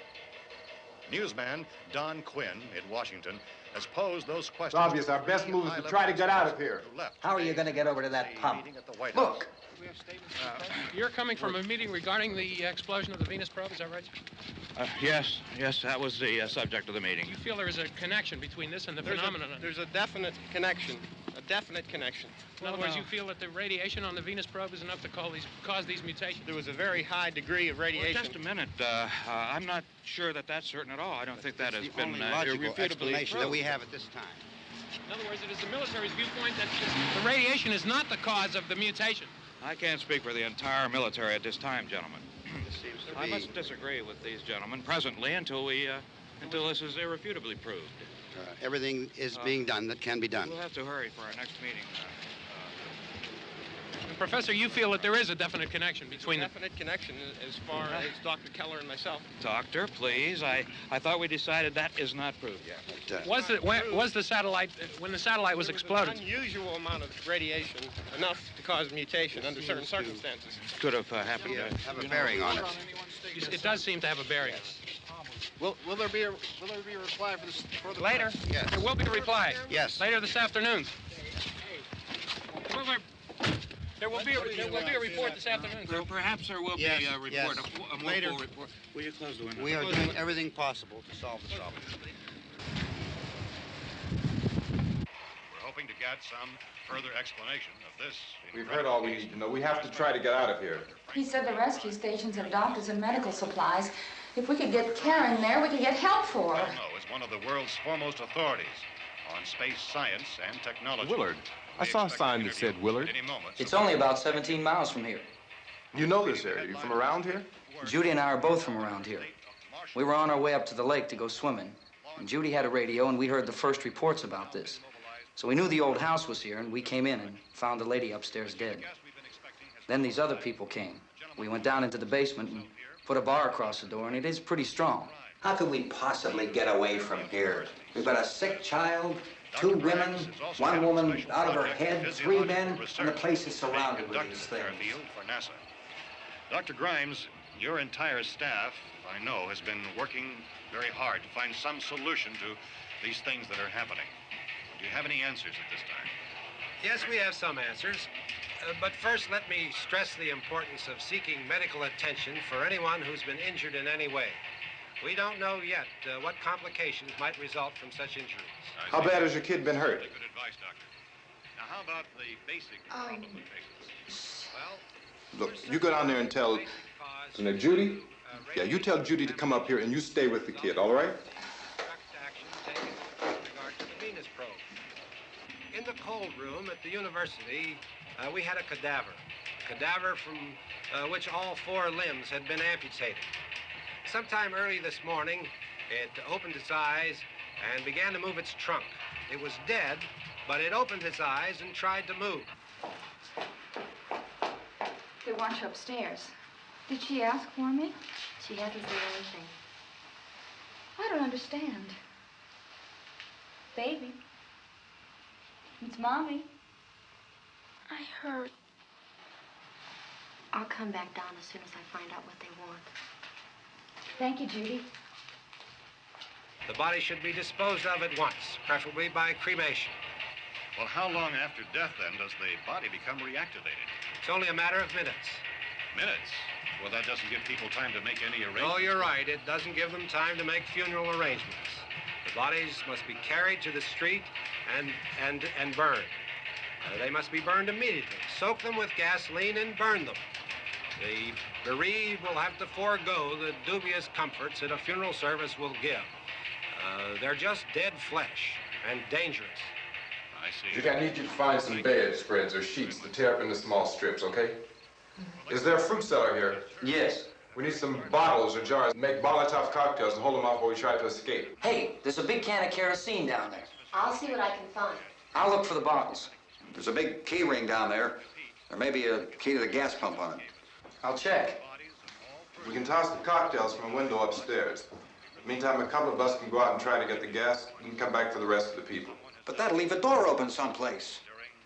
S4: Newsman Don Quinn in Washington has posed those questions.
S5: It's obvious our best move is to try to get out of here.
S9: How are you going to get over to that pump?
S8: Look.
S13: You're coming from a meeting regarding the explosion of the Venus probe, is that right?
S14: Yes, that was the subject of the meeting.
S13: Do you feel there is a connection between this and the phenomenon?
S15: There's a definite connection.
S13: In other words, you feel that the radiation on the Venus probe is enough to cause these mutations?
S15: There was a very high degree of radiation.
S14: Well, just a minute. I'm not sure that that's certain at all. I don't think that has been
S16: logical
S14: irrefutably
S16: explanation
S14: proved.
S16: that we have at this time.
S13: In other words, it is the military's viewpoint that the radiation is not the cause of the mutation.
S14: I can't speak for the entire military at this time, gentlemen.
S16: This seems to
S14: I
S16: be...
S14: must disagree with these gentlemen presently until this is irrefutably proved.
S16: everything is being done that can be done.
S14: We'll have to hurry for our next meeting.
S13: Professor, you feel that there is a definite connection between them?
S15: Definite connection as far as Dr. Keller and myself.
S14: Doctor, please. I thought we decided that is not proved yet.
S16: But,
S13: was the satellite, when the satellite was exploded?
S15: An unusual amount of radiation, enough to cause mutation under certain circumstances.
S14: Could have happened.
S16: Have a bearing on it.
S13: It does seem to have a bearing.
S16: Will there be a reply for this further?
S13: Later?
S16: Yes.
S13: There will be a reply.
S16: Yes.
S13: Later this afternoon. There will be a report this afternoon, sir.
S14: Perhaps there will be a report,
S16: yes.
S14: a more
S16: Later.
S14: full report. Will you close the window?
S16: We are doing everything possible to solve the problem.
S4: We're hoping to get some further explanation of this.
S5: We've heard all we need to know. We have to try to get out of here.
S12: He said the rescue stations have doctors and medical supplies. If we could get care in there, we could get help for her.
S4: Well, is one of the world's foremost authorities on space science and technology.
S6: Willard. I saw a sign that said Willard.
S8: It's only about 17 miles from here.
S6: You know this area. You from around here?
S8: Judy and I are both from around here. We were on our way up to the lake to go swimming, and Judy had a radio, and we heard the first reports about this. So we knew the old house was here, and we came in and found the lady upstairs dead. Then these other people came. We went down into the basement and put a bar across the door, and it is pretty strong.
S9: How could we possibly get away from here? We've got a sick child, 2 women, 1 woman out of her head, 3 men, and the place is surrounded with these things.
S4: For NASA. Dr. Grimes, your entire staff, I know, has been working very hard to find some solution to these things that are happening. Do you have any answers at this time?
S2: Yes, we have some answers. But first, let me stress the importance of seeking medical attention for anyone who's been injured in any way. We don't know yet what complications might result from such injuries.
S5: How bad has your kid been hurt?
S4: Good advice, Doctor. Now, how about the basic problem of patients? Well,
S5: Look, you go down there and tell... Now, Judy? Yeah, you tell Judy to come up here and you stay with the kid, all right?
S2: In the cold room at the university, we had a cadaver from which all 4 limbs had been amputated. Sometime early this morning, it opened its eyes and began to move its trunk. It was dead, but it opened its eyes and tried to move.
S10: They want you upstairs. Did she ask for me?
S17: She hasn't said anything.
S10: I don't understand. Baby. It's Mommy.
S17: I heard. I'll come back down as soon as I find out what they want.
S10: Thank you, Judy.
S2: The body should be disposed of at once, preferably by cremation.
S4: well, how long after death, then, does the body become reactivated?
S2: It's only a matter of minutes.
S4: Minutes? Well, that doesn't give people time to make any arrangements.
S2: Oh, you're right. It doesn't give them time to make funeral arrangements. The bodies must be carried to the street and burned. They must be burned immediately. Soak them with gasoline and burn them. The bereaved will have to forego the dubious comforts that a funeral service will give. They're just dead flesh and dangerous.
S4: I see.
S6: Judy, I need you to find some bedspreads or sheets to tear up into small strips, okay?
S5: Is there a fruit cellar here?
S8: Yes.
S5: We need some bottles or jars to make Molotov cocktails and hold them off while we try to escape.
S8: Hey, there's a big can of kerosene down there.
S17: I'll see what I can find.
S8: I'll look for the bottles.
S9: There's a big key ring down there. There may be a key to the gas pump on it.
S8: I'll check.
S5: We can toss the cocktails from a window upstairs. Meantime, a couple of us can go out and try to get the gas and come back for the rest of the people.
S9: But that'll leave a door open someplace.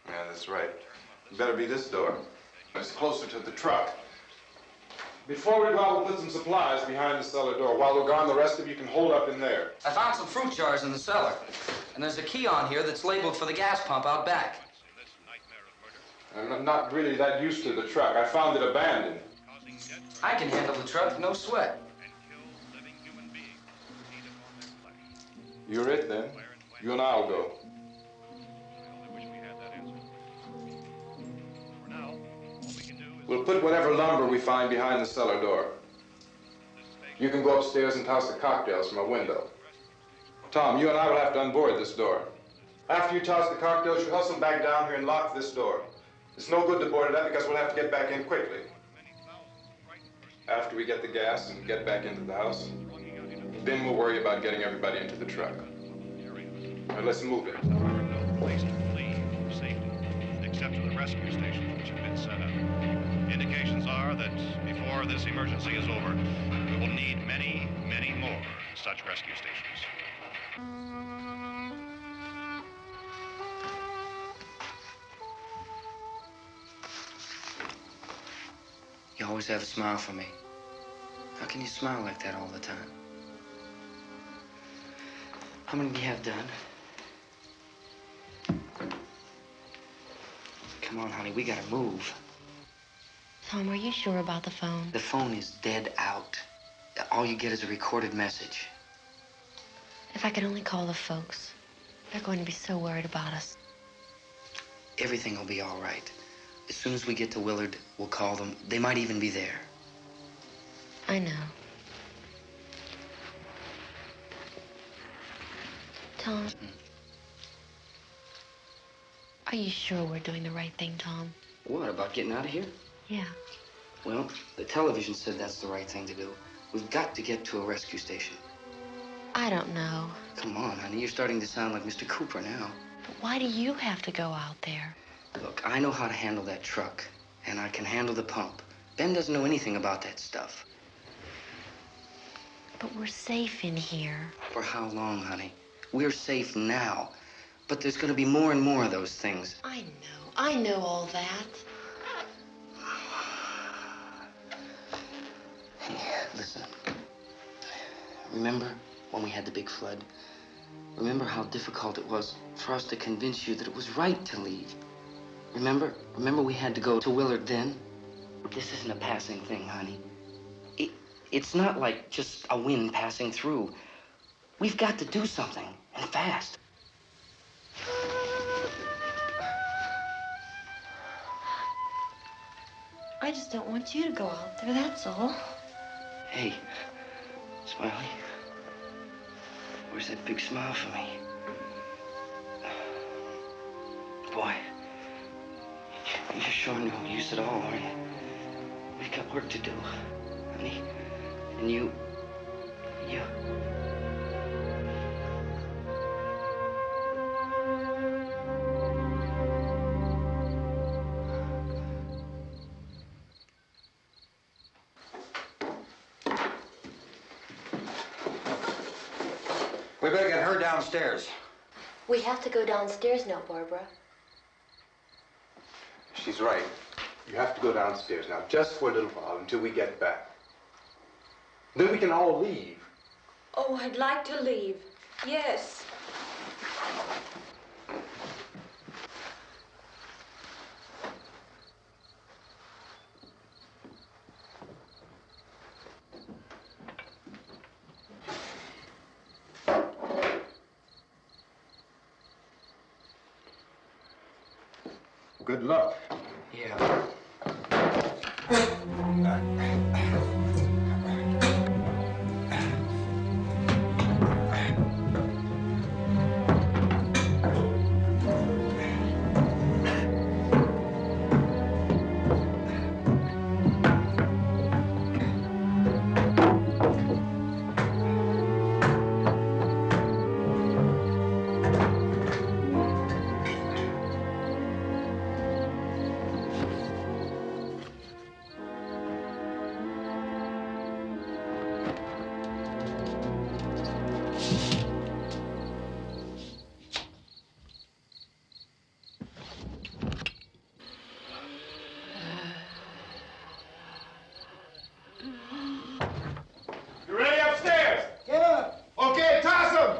S5: Yeah, that's right. It better be this door. It's closer to the truck. Before we go out, we'll put some supplies behind the cellar door. While we're gone, the rest of you can hold up in there.
S8: I found some fruit jars in the cellar. And there's a key on here that's labeled for the gas pump out back.
S5: I'm not really that used to the truck. I found it abandoned.
S8: I can handle the truck, no sweat.
S5: You're it, then. You and I'll go. We'll put whatever lumber we find behind the cellar door. You can go upstairs and toss the cocktails from a window. Tom, you and I will have to unboard this door. After you toss the cocktails, you hustle back down here and lock this door. It's no good to board it up because we'll have to get back in quickly. After we get the gas and get back into the house, then we'll worry about getting everybody into the truck. Now let's move it.
S4: There are no place to flee for safety, except to the rescue stations which have been set up. Indications are that before this emergency is over, we will need many, many more such rescue stations.
S11: You always have a smile for me. How can you smile like that all the time? How many do you have done? Come on, honey, we gotta move.
S17: Tom, are you sure about the phone?
S8: The phone is dead out. All you get is a recorded message.
S17: If I could only call the folks. They're going to be so worried about us.
S8: Everything will be all right. As soon as we get to Willard, we'll call them. They might even be there.
S17: I know. Tom. Are you sure we're doing the right thing, Tom?
S8: What, about getting out of here?
S17: Yeah.
S8: Well, the television said that's the right thing to do. We've got to get to a rescue station.
S17: I don't know.
S8: Come on, honey. You're starting to sound like Mr. Cooper now.
S17: But why do you have to go out there?
S8: Look, I know how to handle that truck, and I can handle the pump. Ben doesn't know anything about that stuff.
S17: But we're safe in here.
S8: For how long, honey? We're safe now. But there's going to be more and more of those things.
S17: I know all that.
S8: Hey, listen. Remember when we had the big flood? Remember how difficult it was for us to convince you that it was right to leave? Remember? Remember we had to go to Willard then? This isn't a passing thing, honey. It's not like just a wind passing through. We've got to do something, and fast.
S17: I just don't want you to go out there, that's all.
S8: Hey, Smiley. Where's that big smile for me? Boy, you're showing no use at all, are you? We've got work to do, honey. And you...
S9: We better get her downstairs.
S17: We have to go downstairs now, Barbara.
S6: She's right. You have to go downstairs now, just for a little while, until we get back. Then we can all leave.
S7: Oh, I'd like to leave. Yes.
S5: Good luck.
S8: Yeah.
S5: You ready upstairs? Yeah. Okay, toss them.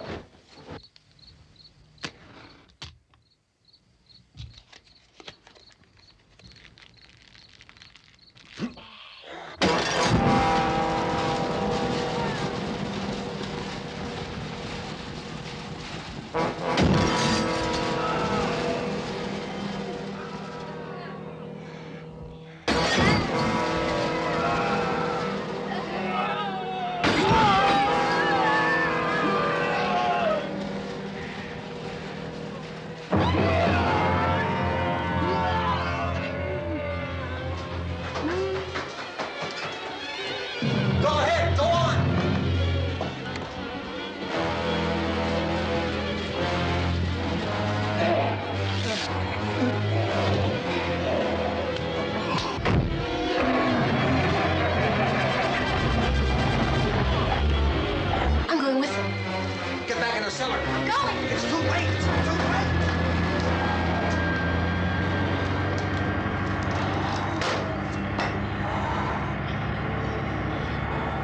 S9: Go ahead, go on.
S17: I'm going with them.
S9: Get back in the cellar.
S17: I'm going.
S9: It's too late. It's too late.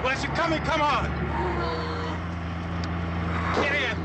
S5: Well, you're coming, come on. Get in.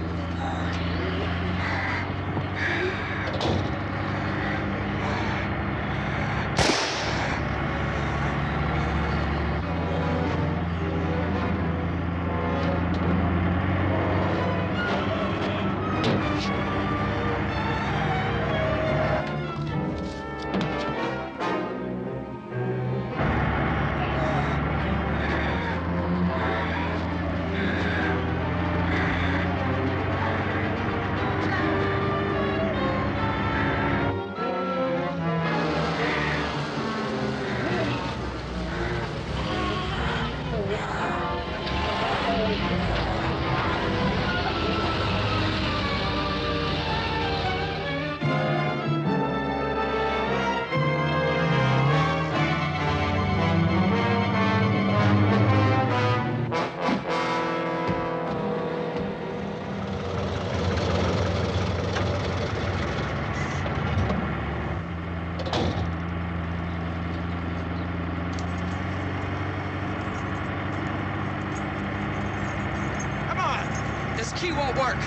S18: Come on!
S8: This key won't work.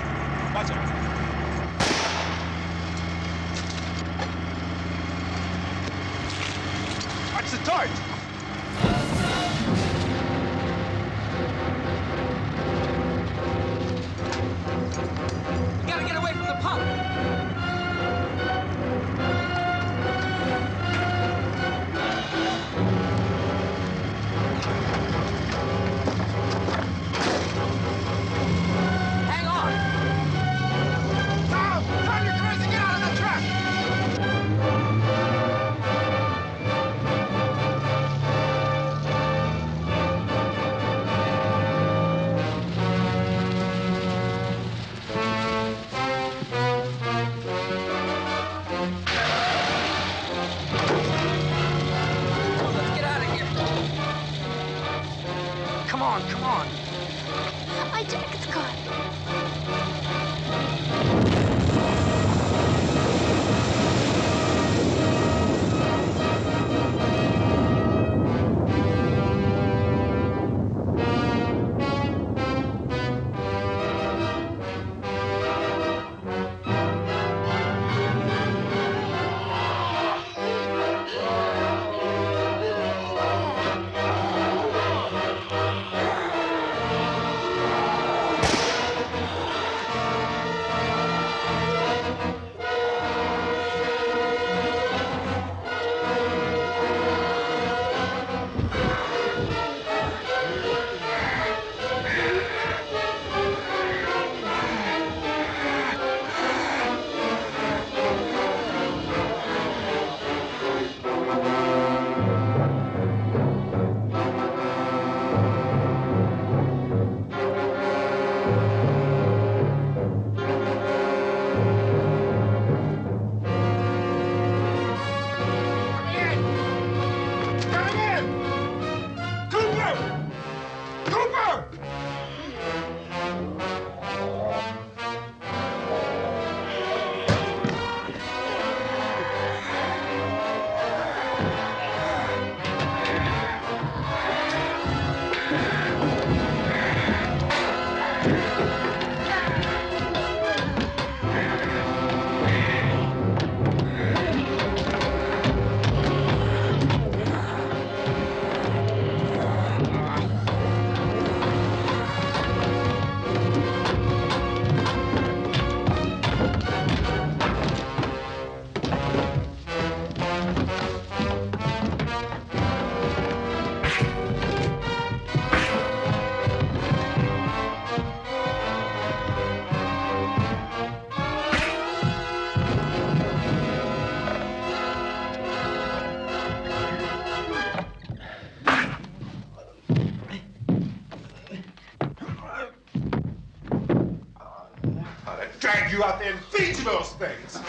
S18: Watch it. Watch the torch!
S8: We gotta get away from the pump. Hang on.
S18: Tom! Tom, you're crazy! Get out of the truck!
S8: Let's get out of here. Come on, come on.
S17: My jacket's caught.
S18: Drag you out there and feed you those things!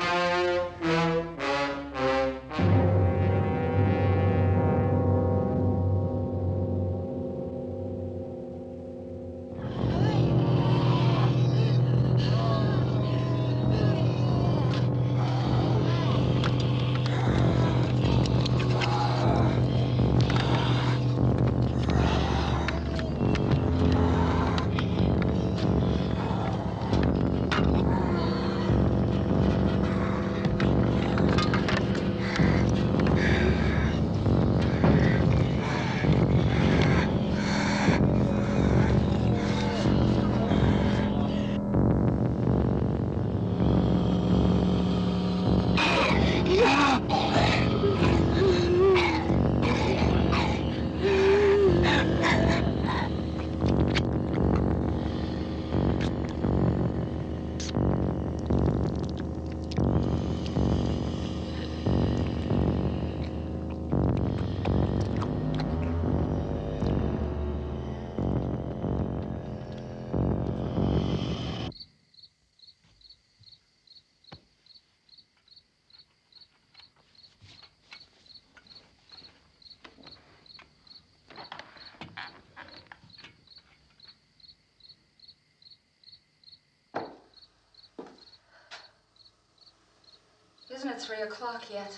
S12: Isn't it 3 o'clock yet?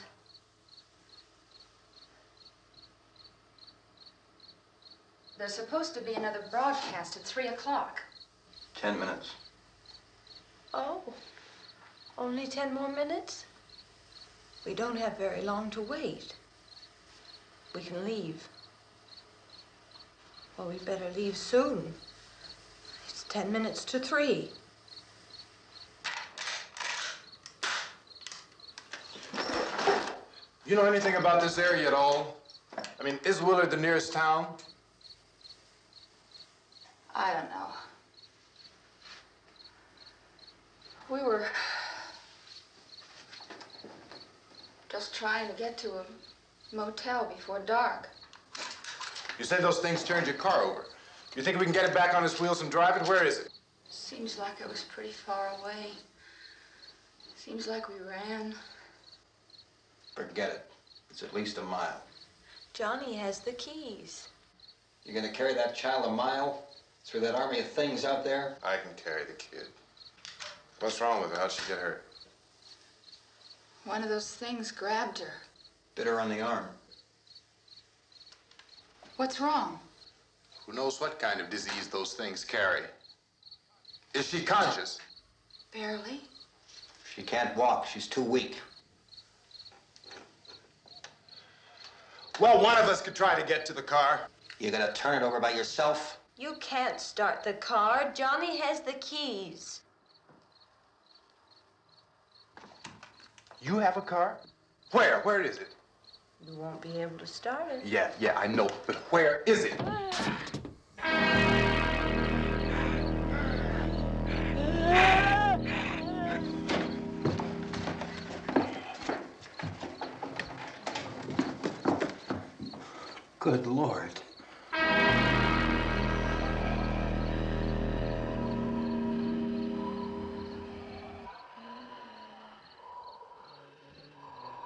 S12: There's supposed to be another broadcast at 3 o'clock.
S19: 10 minutes.
S7: Oh, only 10 more minutes? We don't have very long to wait. We can leave. Well, we better leave soon. It's 10 minutes to 3.
S5: You know anything about this area at all? I mean, is Willard the nearest town?
S12: I don't know. We were just trying to get to a motel before dark.
S5: You said those things turned your car over. You think we can get it back on its wheels and drive it? Where is it?
S12: Seems like it was pretty far away. Seems like we ran.
S9: Forget it. It's at least a mile.
S7: Johnny has the keys.
S9: You're gonna carry that child a mile through that army of things out there?
S5: I can carry the kid. What's wrong with her? How'd she get hurt?
S12: One of those things grabbed her.
S9: Bit her on the arm.
S12: What's wrong?
S5: Who knows what kind of disease those things carry? Is she conscious?
S12: Barely.
S9: She can't walk. She's too weak.
S5: Well, one of us could try to get to the car.
S9: You gonna turn it over by yourself?
S7: You can't start the car. Johnny has the keys.
S5: You have a car? Where? Where is it?
S7: You won't be able to start it.
S5: Yeah, I know. But where is it?
S9: Good Lord.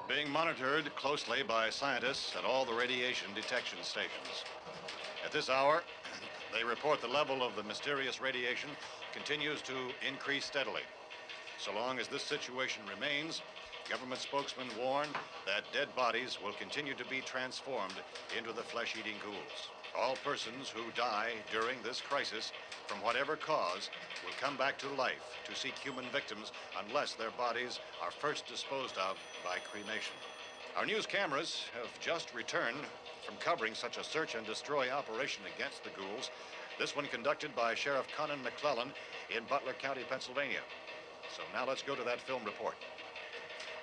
S4: Being monitored closely by scientists at all the radiation detection stations. At this hour, they report the level of the mysterious radiation continues to increase steadily. So long as this situation remains, government spokesmen warn that dead bodies will continue to be transformed into the flesh-eating ghouls. All persons who die during this crisis, from whatever cause, will come back to life to seek human victims unless their bodies are first disposed of by cremation. Our news cameras have just returned from covering such a search and destroy operation against the ghouls, this one conducted by Sheriff Conan McClellan in Butler County, Pennsylvania. So now let's go to that film report.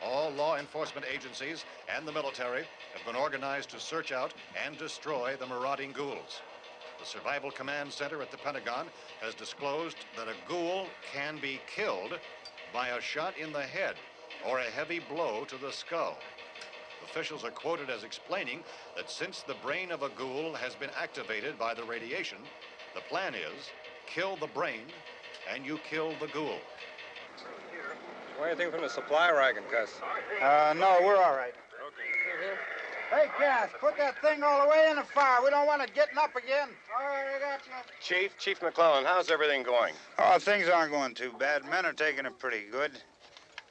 S4: All law enforcement agencies and the military have been organized to search out and destroy the marauding ghouls. The Survival Command Center at the Pentagon has disclosed that a ghoul can be killed by a shot in the head or a heavy blow to the skull. Officials are quoted as explaining that since the brain of a ghoul has been activated by the radiation, the plan is kill the brain and you kill the ghoul.
S20: Anything from the supply wagon, Gus?
S21: No, we're all right.
S20: Okay.
S21: Hey, Cass, put that thing all the way in the fire. We don't want it getting up again. All right, I got you.
S16: Chief McClellan, how's everything going?
S21: Oh, things aren't going too bad. Men are taking it pretty good.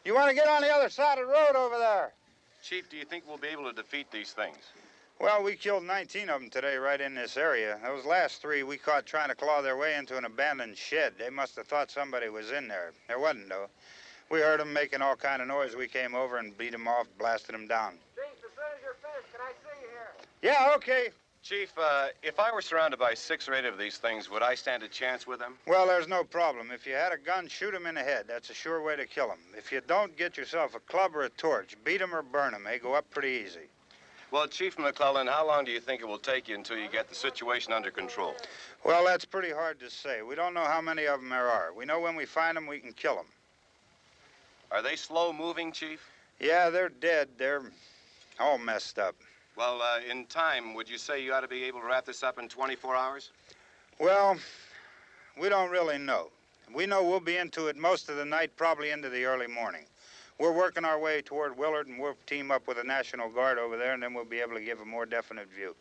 S21: You want to get on the other side of the road over there?
S16: Chief, do you think we'll be able to defeat these things?
S21: Well, we killed 19 of them today right in this area. Those last 3 we caught trying to claw their way into an abandoned shed. They must have thought somebody was in there. There wasn't, though. We heard them making all kind of noise. We came over and beat them off, blasted them down. Chief, as soon as you're finished, can I see you here? Yeah, okay.
S16: Chief, if I were surrounded by 6 or 8 of these things, would I stand a chance with them?
S21: Well, there's no problem. If you had a gun, shoot them in the head. That's a sure way to kill them. If you don't, get yourself a club or a torch. Beat them or burn them. They go up pretty easy.
S16: Well, Chief McClellan, how long do you think it will take you until you get the situation under control?
S21: Well, that's pretty hard to say. We don't know how many of them there are. We know when we find them, we can kill them.
S16: Are they slow-moving, Chief?
S21: Yeah, they're dead. They're all messed up.
S16: Well, in time, would you say you ought to be able to wrap this up in 24 hours?
S21: Well, we don't really know. We know we'll be into it most of the night, probably into the early morning. We're working our way toward Willard, and we'll team up with the National Guard over there, and then we'll be able to give a more definite view.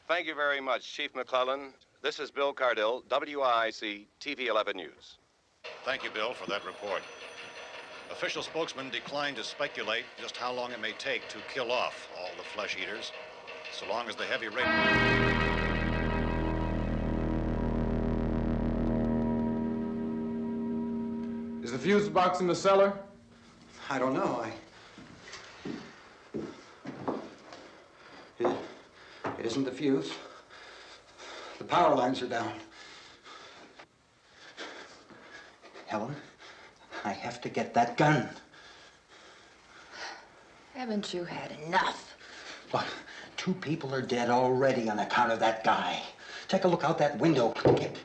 S16: Thank you very much, Chief McClellan. This is Bill Cardill, WIC TV 11 News.
S4: Thank you, Bill, for that report. Official spokesman declined to speculate just how long it may take to kill off all the flesh eaters, so long as the heavy rate...
S5: fuse box in the cellar?
S9: I don't know. It isn't the fuse. The power lines are down. Helen, I have to get that gun.
S12: Haven't you had enough?
S9: Look, 2 people are dead already on account of that guy. Take a look out that window. Get...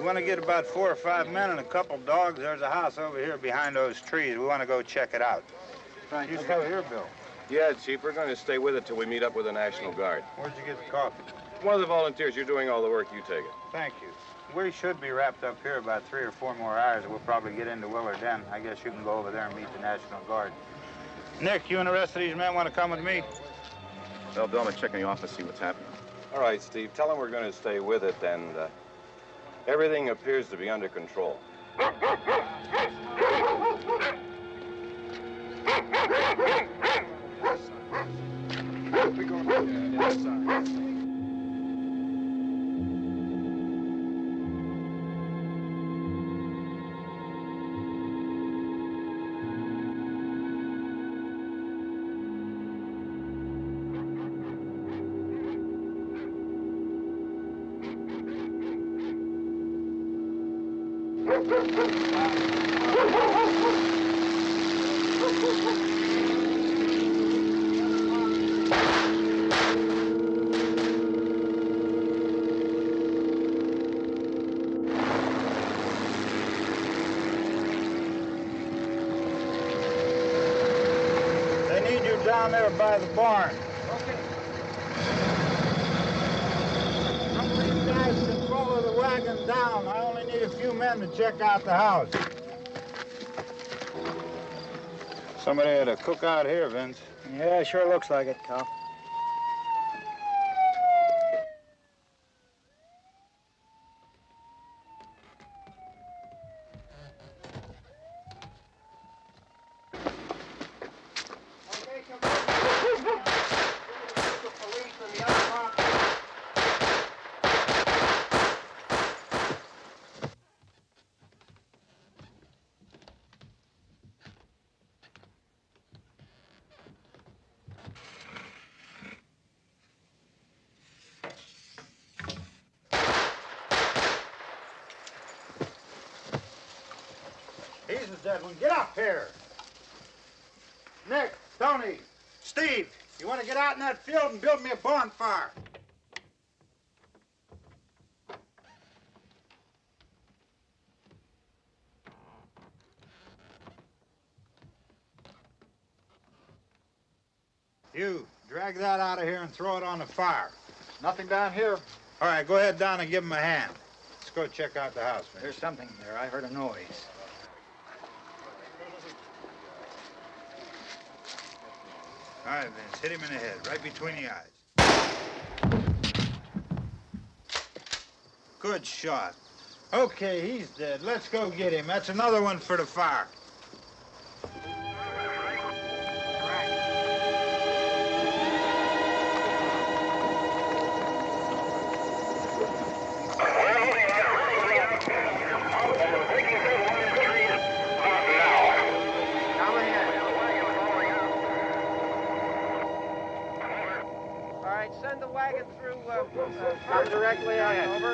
S21: want to get about 4 or 5 men and a couple dogs. There's a house over here behind those trees. We want to go check it out.
S20: Right.
S21: You still here, Bill?
S16: Yeah, Chief, we're going to stay with it till we meet up with the National Guard.
S21: Where'd you get the coffee?
S16: One of the volunteers. You're doing all the work. You take it.
S21: Thank you. We should be wrapped up here about 3 or 4 more hours. We'll probably get into Willard Den. I guess you can go over there and meet the National Guard. Nick, you and the rest of these men want to come with me?
S16: Well, Bill, I'm going to check in the office, see what's happening. All right, Steve. Tell them we're going to stay with it, and everything appears to be under control.
S21: They need you down there by the barn.
S20: Okay.
S21: Some of these guys can follow the wagon down. I only need a few men to check out the house. Somebody had a cookout here, Vince.
S20: Yeah, sure looks like it, Cal.
S21: He's the dead one. Get up here. Nick, Tony, Steve, you want to get out in that field and build me a bonfire? You, drag that out of here and throw it on the fire.
S20: Nothing down here.
S21: All right, go ahead down and give him a hand. Let's go check out the house, man.
S20: There's something there. I heard a noise.
S21: All right, Vince, hit him in the head, right between the eyes. Good shot. Okay, he's dead. Let's go get him. That's another one for the fire.
S15: Send the wagon through, come directly ahead. Over.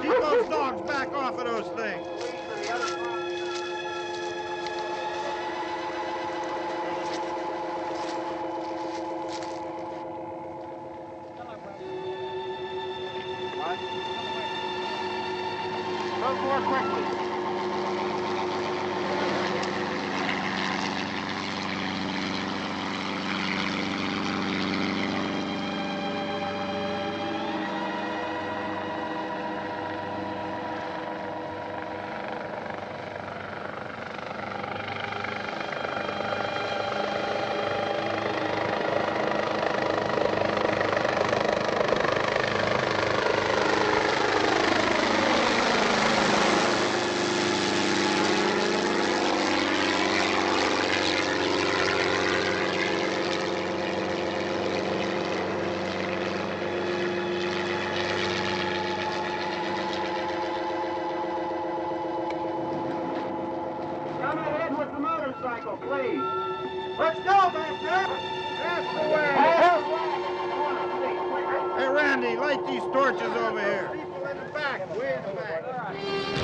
S21: Keep those dogs back off of those things.
S15: Move more quickly. Please. Let's go, back there. That's the way.
S21: Hey, Randy, light these torches over here.
S15: People in the back, way in the back.